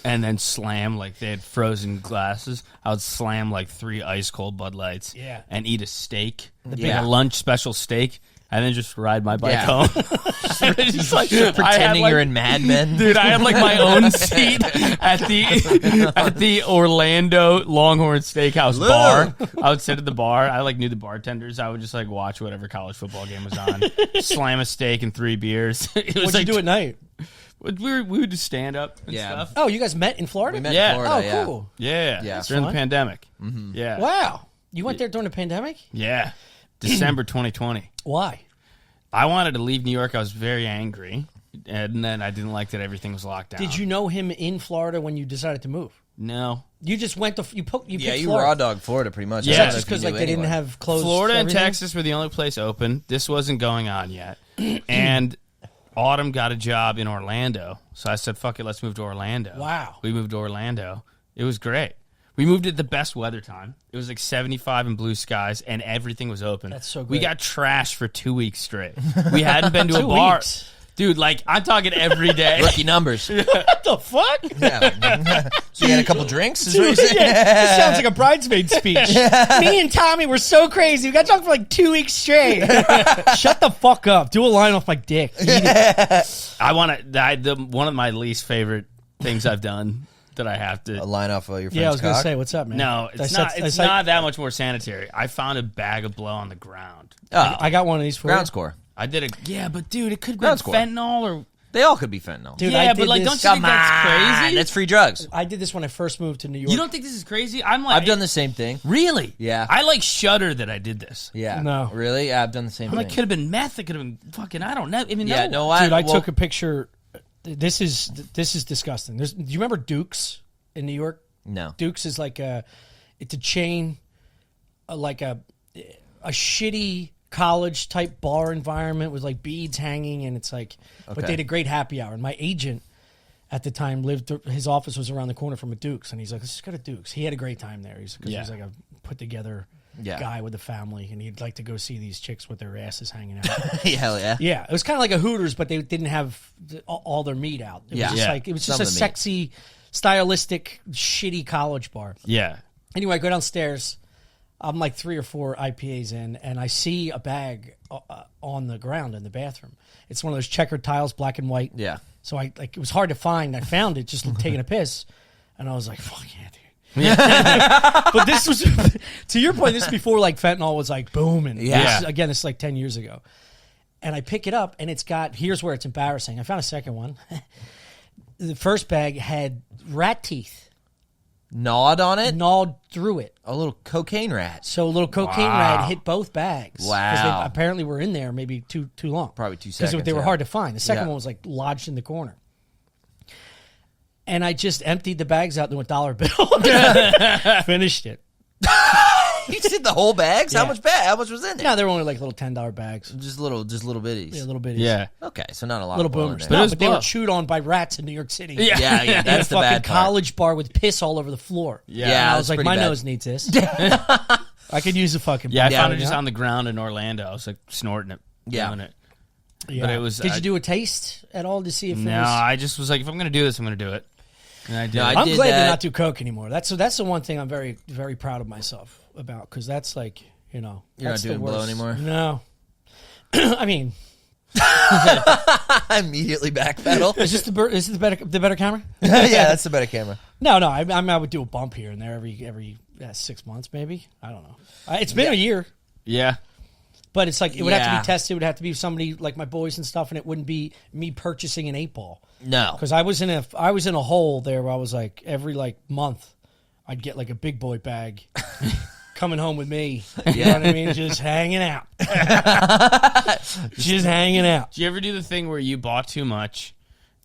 and then slam, like they had frozen glasses. I would slam like 3 ice cold Bud Lights and eat a steak, a lunch special steak, and then just ride my bike home. just like, pretending you're in Mad Men. Dude, I had like my own seat at the Orlando Longhorn Steakhouse bar. I would sit at the bar. I like knew the bartenders. I would just like watch whatever college football game was on, slam a steak and 3 beers. What'd you do at night? We would just stand up and stuff. Oh, you guys met in Florida? We met in Florida, Oh, cool. Yeah. During the pandemic. Mm-hmm. Yeah. Wow. You went there during the pandemic? Yeah. December 2020. Why? I wanted to leave New York. I was very angry. And then I didn't like that everything was locked down. Did you know him in Florida when you decided to move? No. You just went to... You picked you Florida. raw dog Florida pretty much. Yeah. Just because like they didn't have closed... Florida and everything? Texas were the only place open. This wasn't going on yet. And Autumn got a job in Orlando. So I said, fuck it, let's move to Orlando. Wow. We moved to Orlando. It was great. We moved at the best weather time. It was like 75 and blue skies, and everything was open. That's so great. We got trashed for 2 weeks straight. We hadn't been to a bar. Weeks. Dude, like, I'm talking every day. Rookie numbers. What the fuck? Yeah. So you had a couple drinks? Is what you're saying? This sounds like a bridesmaid speech. Me and Tommy were so crazy. We got drunk for like 2 weeks straight. Shut the fuck up. Do a line off my dick. I want to. One of my least favorite things I've done that I have to. A line off of your friend's Yeah, I was going to cock? say, what's up, man? No, it's not that much more sanitary. I found a bag of blow on the ground. Oh, I got one of these for ground you. score. I did but dude, it could be Ground score. fentanyl or. They all could be fentanyl. Dude, Yeah, I but did like, this- don't you think that's crazy? That's free drugs. I did this when I first moved to New York. You don't think this is crazy? I'm like, I've done the same thing. Really? Yeah. I like shudder that I did this. Yeah. No. Really? Yeah, I've done the same I'm thing. like, could have been meth. It could have been fucking. I don't know. I mean, Yeah, no. no, Dude, I took a picture. This is disgusting. Do you remember Duke's in New York? No. Duke's is like it's a chain, like a shitty college type bar environment with like beads hanging, and it's like, but they had a great happy hour. And my agent at the time his office was around the corner from a Duke's, and he's like, let's just go to Duke's. He had a great time there. He was like a put together guy with a family, and he'd like to go see these chicks with their asses hanging out. Hell yeah. Yeah, it was kind of like a Hooters, but they didn't have all their meat out. It was just like, it was just a sexy, stylistic, shitty college bar. Yeah. Anyway, I go downstairs. I'm like 3 or 4 IPAs in, and I see a bag on the ground in the bathroom. It's one of those checkered tiles, black and white. Yeah. So it was hard to find. I found it just taking a piss, and I was like, "Fuck yeah, dude." Yeah. But this was, to your point, this is before like fentanyl was like booming. Yeah. Again, it's like 10 years ago. And I pick it up, and it's got, here's where it's embarrassing. I found a second one. The first bag had rat teeth. Gnawed on it? Gnawed through it. A little cocaine rat. So a little cocaine rat hit both bags. Wow. Because they apparently were in there maybe too long. Probably 2 seconds. Because they were hard to find. The second one was like lodged in the corner. And I just emptied the bags out into a $1 bill. Finished it. You just did the whole bags? Yeah. How much was in there? No, they were only like little $10 bags. Just little bitties. Yeah, little bitties. Yeah. Okay, so not a lot. Little of blow in boomers. there. No, was but they were blow. chewed on by rats in New York City. Yeah, that's in the a fucking bad part. college bar with piss all over the floor. Yeah. And I that's was like, pretty my bad. nose needs this. I could use a fucking. Yeah, I bag, found it you just know? on the ground in Orlando. I was like snorting it, doing it. Yeah. But it was. Did you do a taste at all to see if it No, was? I just was like, if I'm going to do this, I'm going to do it. And I did. No, I I'm did glad that. to not do coke anymore. That's the one thing I'm very, very proud of myself about, because that's like, you know, You're that's not doing the blow worst. anymore? No. I mean, Immediately backpedal. is this the better camera? Yeah, that's the better camera. No. I would do a bump here and there every 6 months maybe. I don't know. It's been a year, Yeah. but it's like it would have to Yeah. be tested. It would have to be somebody like my boys and stuff, and it wouldn't be me purchasing an 8-ball. No. Because I was in a hole there where I was like every like month I'd get like a big boy bag coming home with me. You know what I mean? Just hanging out. Just hanging out. Do you ever do the thing where you bought too much,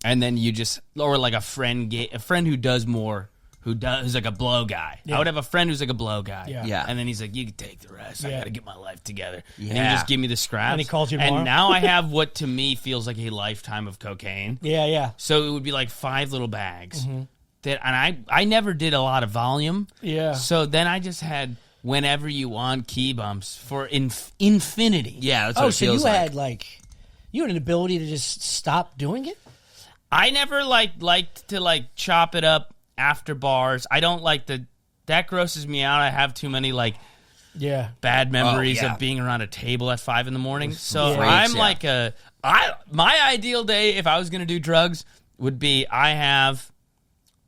and then you just, or like a friend who does more, who's like a blow guy. Yeah. I would have a friend who's like a blow guy. Yeah. And then he's like, you can take the rest. I Yeah. got to get my life together. Yeah. And he just give me the scraps. And he calls you tomorrow? And now I have what to me feels like a lifetime of cocaine. Yeah. So it would be like 5 little bags. And I never did a lot of volume. Yeah. So then I just had whenever you want key bumps for infinity. Yeah, that's what Oh, it so feels you like. had like you had an ability to just stop doing it? I never liked to chop it up after bars. I don't like that grosses me out. I have too many bad memories of being around a table at 5 a.m. So I'm my ideal day if I was going to do drugs would be I have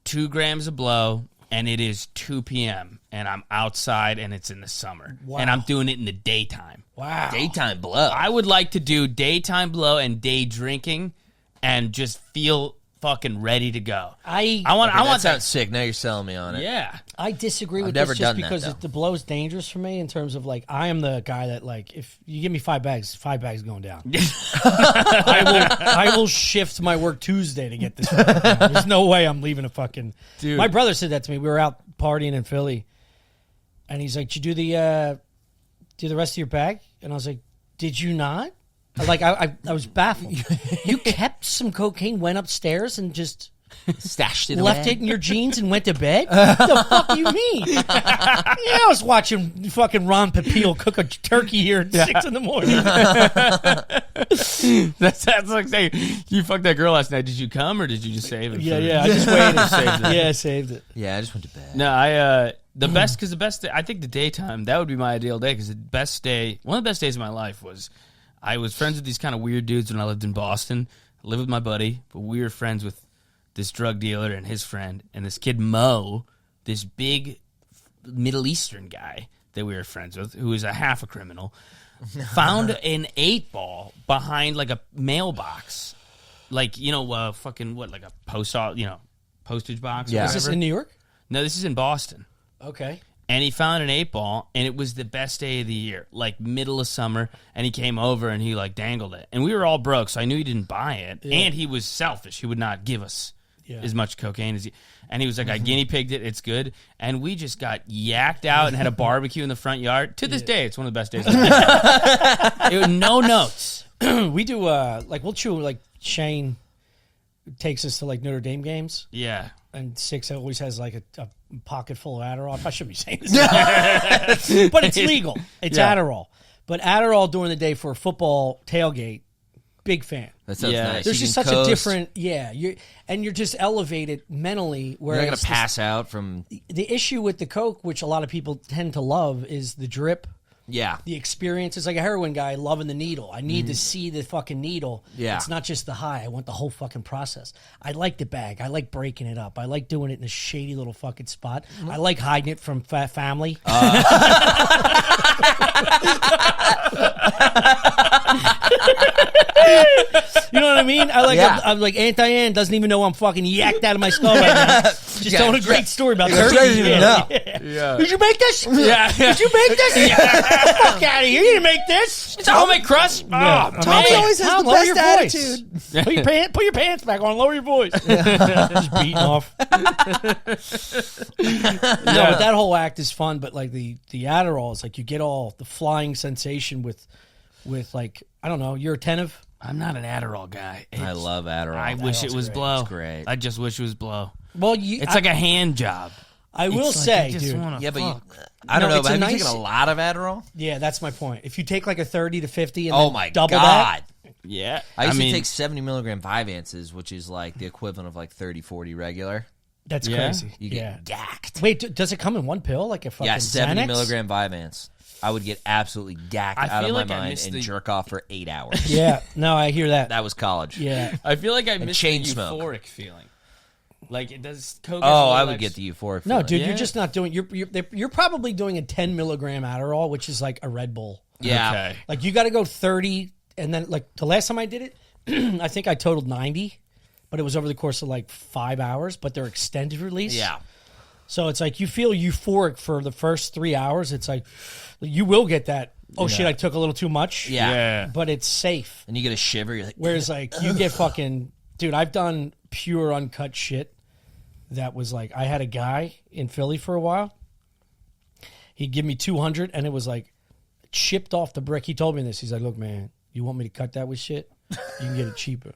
2 grams of blow and it is 2 p.m. and I'm outside and it's in the summer and I'm doing it in the daytime. Wow. Daytime blow. I would like to do daytime blow and day drinking and just feel fucking ready to go. I want that sounds sick. Now you're selling me on it. Yeah. I disagree with this just because the blow is dangerous for me in terms of I am the guy that if you give me 5 bags going down. I will shift my work Tuesday to get this. There's no way I'm leaving a fucking. Dude. My brother said that to me. We were out partying in Philly, and he's like, "Did you do the rest of your bag?" And I was like, "Did you not?" I was baffled. You kept some cocaine, went upstairs, and just stashed it left away. it in your jeans and went to bed? What the fuck do you mean? I was watching fucking Ron Popeil cook a turkey here at 6 in the morning. That's like saying, you fucked that girl last night. Did you come or did you just save it? Yeah, I just waited. Saved it. Yeah, I saved it. Yeah, I just went to bed. No, the best day, I think the daytime, that would be my ideal day because one of the best days of my life was I was friends with these kind of weird dudes when I lived in Boston. I lived with my buddy, but we were friends with this drug dealer and his friend, and this kid Mo, this big Middle Eastern guy that we were friends with, who was a half a criminal, found an 8-ball behind a mailbox, fucking what, like a postage box. Yeah. Is this in New York? No, this is in Boston. Okay. And he found an 8-ball, and it was the best day of the year, middle of summer, and he came over, and he, dangled it. And we were all broke, so I knew he didn't buy it. Yeah. And he was selfish. He would not give us as much cocaine as he... And he was like, I guinea pigged it, it's good. And we just got yacked out and had a barbecue in the front yard. To this day, it's one of the best days of the year. It was no notes. We do, we'll chew, Shane takes us to, Notre Dame games. Yeah. And Six always has a pocket full of Adderall. I shouldn't be saying this, but it's legal. It's Adderall. But Adderall during the day for a football tailgate, big fan. That sounds nice. There's just such a different, you're just elevated mentally. Whereas you're not gonna pass out from the issue with the coke, which a lot of people tend to love, is the drip. Yeah. The experience. It's like a heroin guy loving the needle. I need to see the fucking needle. Yeah. It's not just the high. I want the whole fucking process. I like the bag. I like breaking it up. I like doing it in a shady little fucking spot. I like hiding it from family. You know what I mean? I'm like, Anti-Ann doesn't even know I'm fucking yacked out of my skull right now. Just telling a great story about turkey. Yeah. Did you make this? Yeah. Did you make this? Get the fuck out of here. You didn't make this. It's a homemade crust. Tommy always has the best attitude. Put your pants back on. Lower your voice. Just beating off. No, but that whole act is fun. But the Adderall is you get all the flying sensation with I don't know. You're attentive. I'm not an Adderall guy. I love Adderall. I wish it was great. blow. It's great. I just wish it was blow. Well, it's like a hand job. I will say, dude. I don't know. But have you taken a lot of Adderall? Yeah, that's my point. If you take a 30 to 50 and then double God. that. Yeah. I used to take 70 milligram 5-ounces, which is the equivalent of 30, 40 regular. That's crazy. You get gacked. Wait, does it come in one pill like a fucking 70 Xanax? milligram 5-ounce. I would get absolutely gacked out of my mind and jerk off for 8 hours. Yeah, no, I hear that. That was college. Yeah. I feel like I missed the smoke. euphoric feeling. It does coke. I would get the euphoric feeling. No, dude, you're just not doing. You're probably doing a 10 milligram Adderall, which is like a Red Bull. Yeah. Okay. You got to go 30, and then the last time I did it, I think I totaled 90, but it was over the course of 5 hours. But they're extended release. Yeah. So it's you feel euphoric for the first 3 hours. It's you will get that. Oh shit! I took a little too much. Yeah. But it's safe. And you get a shiver. You're like, whereas you get fucking dude. I've done pure uncut shit. That was I had a guy in Philly for a while. He'd give me 200, and it was chipped off the brick. He told me this. He's like, "Look, man, you want me to cut that with shit? You can get it cheaper,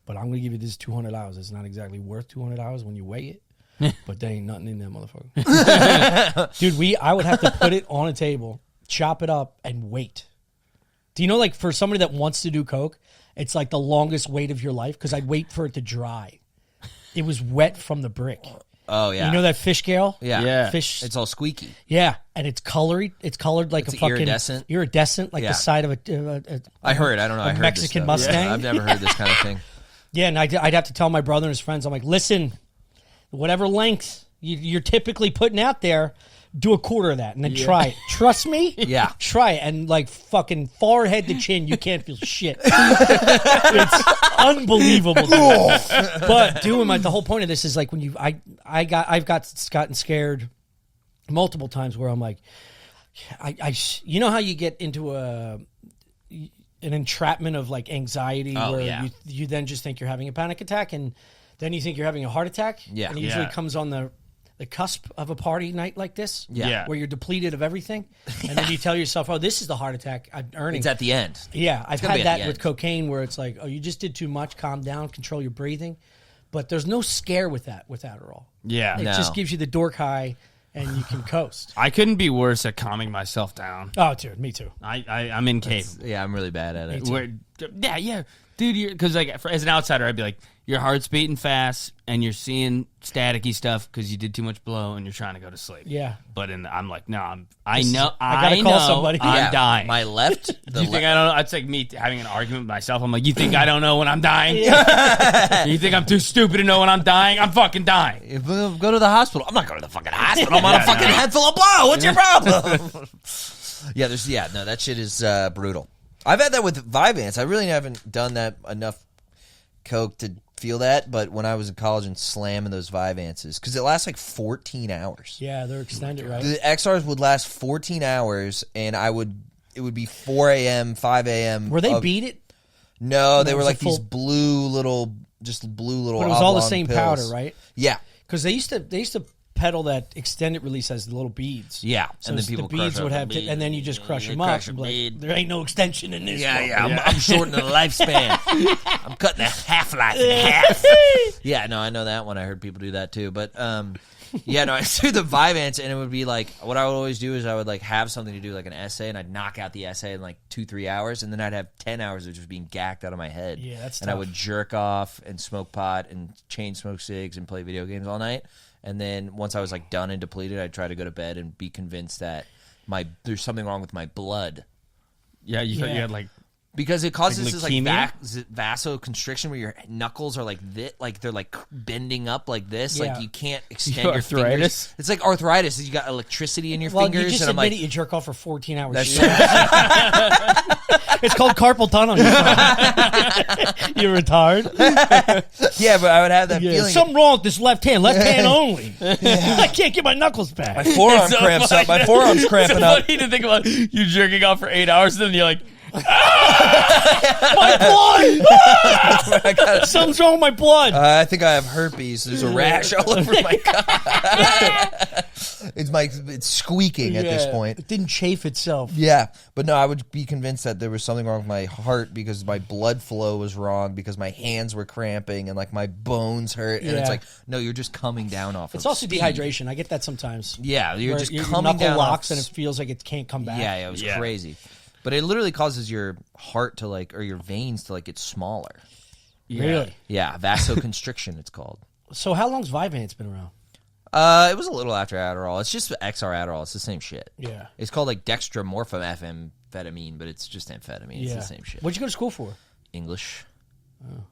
but I'm gonna give you this $200. It's not exactly worth $200 when you weigh it, but there ain't nothing in there, motherfucker." Dude, I would have to put it on a table, chop it up, and wait. Do you know, like, for somebody that wants to do coke, it's like the longest wait of your life because I'd wait for it to dry. It was wet from the brick. Oh, yeah. You know that fish scale? Yeah. Fish. It's all squeaky. Yeah, and it's colored. It's colored like it's a fucking iridescent, like the side of a I heard. I don't know. I heard Mexican Mustang. Yeah, I've never heard this kind of thing. Yeah, and I'd have to tell my brother and his friends. I'm like, listen, whatever length you're typically putting out there, do a quarter of that and then try it. Trust me. Yeah. Try it. And like fucking forehead to chin, you can't feel shit. It's unbelievable. But the whole point of this is like when I've gotten scared multiple times where I'm like, you know how you get into an entrapment of like anxiety where you then just think you're having a panic attack and then you think you're having a heart attack. Yeah. And it usually comes on the cusp of a party night like this, where you're depleted of everything, and then you tell yourself, "Oh, this is the heart attack I'm earning." It's at the end. Yeah, I've had that with cocaine, where it's like, "Oh, you just did too much. Calm down, control your breathing." But there's no scare with that with Adderall. Yeah, it just gives you the dork high, and you can coast. I couldn't be worse at calming myself down. Oh, dude, me too. I'm incapable. Yeah, I'm really bad at it. Yeah, dude. Because like as an outsider, I'd be like, your heart's beating fast, and you're seeing staticky stuff because you did too much blow, and you're trying to go to sleep. Yeah, but I'm like, no, I know somebody. I'm dying. My left. Do you think I don't know? It's like me having an argument with myself. I'm like, you think I don't know when I'm dying? You think I'm too stupid to know when I'm dying? I'm fucking dying. Go to the hospital. I'm not going to the fucking hospital. I'm on a fucking head full of blow. What's your problem? That shit is brutal. I've had that with Vyvanse. I really haven't done that enough coke to feel that, but when I was in college and slamming those Vyvances, because it lasts like 14 hours. Yeah, they're extended, right? The XRs would last 14 hours, and it would be 4 a.m., 5 a.m. Were they beat it? No, they were like these blue little. But it was all the same pills. powder, right? Yeah, because they used to peddle that extended release as the little beads. Yeah, so and then people the beads would have, and then you just crush them up. Like, there ain't no extension in this. I'm shortening the lifespan. I'm cutting the half-life in half. Yeah, no, I know that one. I heard people do that too. But I do the Vyvanse, and it would be like, what I would always do is I would like have something to do, like an essay, and I'd knock out the essay in like 2-3 hours, and then I'd have 10 hours of just being gacked out of my head. Yeah, that's and tough. I would jerk off and smoke pot and chain smoke cigs and play video games all night. And then once I was like done and depleted, I'd try to go to bed and be convinced that there's something wrong with my blood. Yeah, you thought you had like, because it causes like this like vasoconstriction where your knuckles are like this, like they're like bending up like this, like you can't extend your fingers. It's like arthritis. You got electricity in your fingers. You just and I'm admit like, you jerk off for 14 hours. That's It's called carpal tunnel. You retard. Yeah, but I would have that feeling. Something wrong with this left hand only. I can't get my knuckles back. My forearm cramps up. My forearm's cramping up. It's funny to think about you jerking off for 8 hours, and then you're like, my blood! Something's wrong with my blood. I think I have herpes. There's a rash all over my cock. It's squeaking at this point. It didn't chafe itself. Yeah, but no, I would be convinced that there was something wrong with my heart because my blood flow was wrong, because my hands were cramping and like my bones hurt. And it's like, no, you're just coming down off. It's also dehydration. I get that sometimes. Yeah, you're just your coming knuckle down locks and it feels like it can't come back. Yeah, it was crazy. But it literally causes your heart to like, or your veins to like get smaller. Really? Yeah, vasoconstriction it's called. So how long's Vyvanse been around? It was a little after Adderall. It's just XR Adderall. It's the same shit. Yeah. It's called like dextromorphamphetamine, but it's just amphetamine. It's the same shit. What'd you go to school for? English. Oh.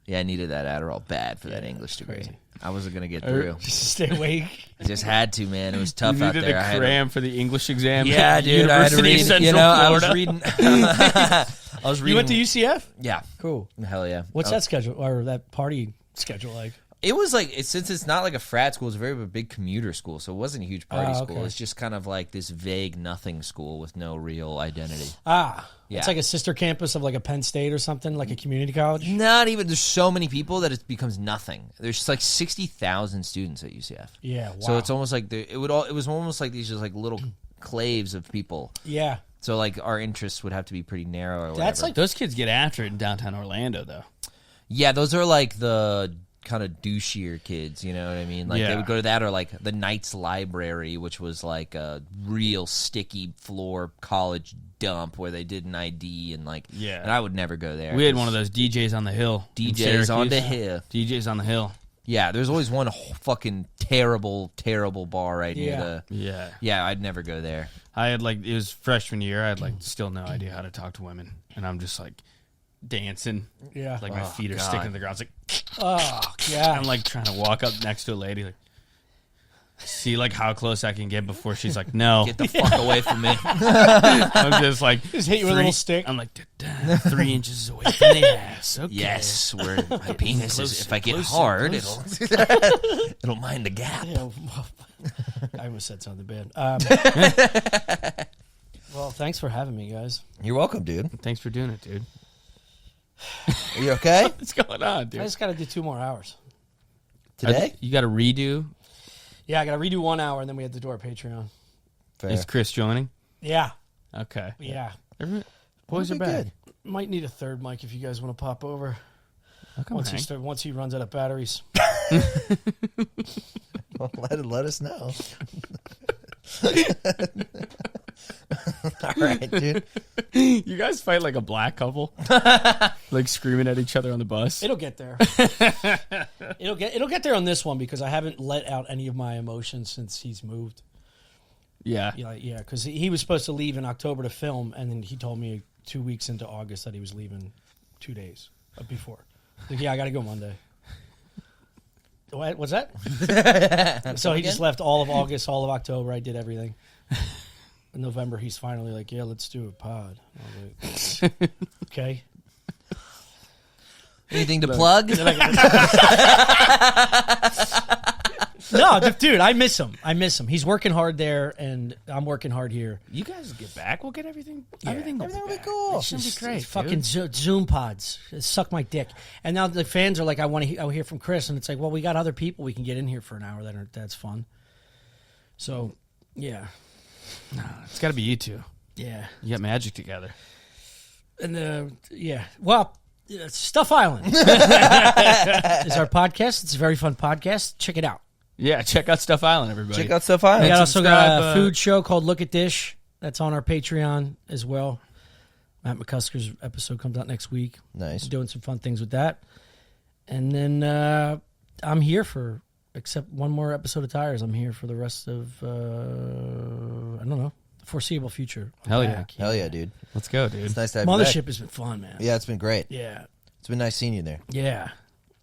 Yeah, I needed that Adderall bad for that English degree. Crazy. I wasn't going to get through. Just to stay awake. I just had to, man. It was tough you out there. You needed a cram for the English exam. Yeah, dude. I had to read. I was reading. You went to UCF? Yeah. Cool. Hell yeah. What's that schedule, or that party schedule like? It was like, since it's not like a frat school, it's a very big commuter school, so it wasn't a huge party school. It's just kind of like this vague nothing school with no real identity. Yeah. It's like a sister campus of like a Penn State or something, like a community college? Not even. There's so many people that it becomes nothing. There's like 60,000 students at UCF. Yeah, wow. So it's almost like, it was almost like these just like little claves of people. Yeah. So like our interests would have to be pretty narrow or whatever. That's like, those kids get after it in downtown Orlando, though. Yeah, those are like the kind of douchier kids, you know what I mean? Like they would go to that, or like the Knights Library, which was like a real sticky floor college dump where they did an ID and like. Yeah. And I would never go there. We had one of those DJs on the hill. DJs on the hill. DJs on the hill. Yeah, there's always one fucking terrible bar right near the... Yeah, I'd never go there. I had it was freshman year, I had still no idea how to talk to women. And I'm just dancing. Yeah. My feet are sticking to the ground. It's I'm trying to walk up next to a lady, see how close I can get before she's like, no. Get the fuck away from me. I'm just just hit you with a little stick. I'm 3 inches away from the ass. Okay. Yes, where my penis is. If I get hard, it'll mind the gap. Yeah, I almost said something bad. Well, thanks for having me, guys. You're welcome, dude. Thanks for doing it, dude. Are you okay? What's going on, dude? I just got to do 2 more hours. Today? You got to redo? Yeah, I got to redo 1 hour, and then we have to do our Patreon. Fair. Is Chris joining? Yeah. Okay. Yeah. Boys are back. Good. Might need a third mic if you guys want to pop over. Once he runs out of batteries. Well, let us know. All right, dude. You guys fight like a black couple, screaming at each other on the bus. It'll get there. It'll get there on this one because I haven't let out any of my emotions since he's moved. Yeah, because he was supposed to leave in October to film, and then he told me 2 weeks into August that he was leaving 2 days before. I got to go Monday. What's that? So he just left all of August, all of October. I did everything. In November, he's finally like, yeah, let's do a pod. Okay. Anything to plug? No, dude, I miss him. He's working hard there, and I'm working hard here. You guys get back. We'll get everything. Yeah. Everything will be cool. It's gonna be great. Fucking Zoom pods. Suck my dick. And now the fans are like, I want to hear from Chris, and it's like, well, we got other people we can get in here for an hour. That's fun. So, yeah. No, it's got to be you two. Yeah. You got magic together. And, well, Stuff Island is our podcast. It's a very fun podcast. Check it out. Yeah, check out Stuff Island, everybody. Check out Stuff Island. We also got a food show called Look at Dish. That's on our Patreon as well. Matt McCusker's episode comes out next week. Nice. We're doing some fun things with that. And then I'm here for, except one more episode of Tires, I'm here for the rest of, I don't know, the foreseeable future. Hell yeah. Hell yeah, dude. Let's go, dude. It's nice to have you Mothership back. has been fun, man. Yeah, it's been great. Yeah. It's been nice seeing you there. Yeah.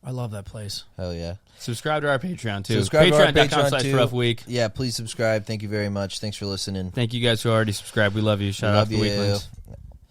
I love that place. Hell yeah. Subscribe to our Patreon, too. Patreon.com/roughweek. Yeah, please subscribe. Thank you very much. Thanks for listening. Thank you guys who already subscribed. We love you. Shout out to the Weaklings.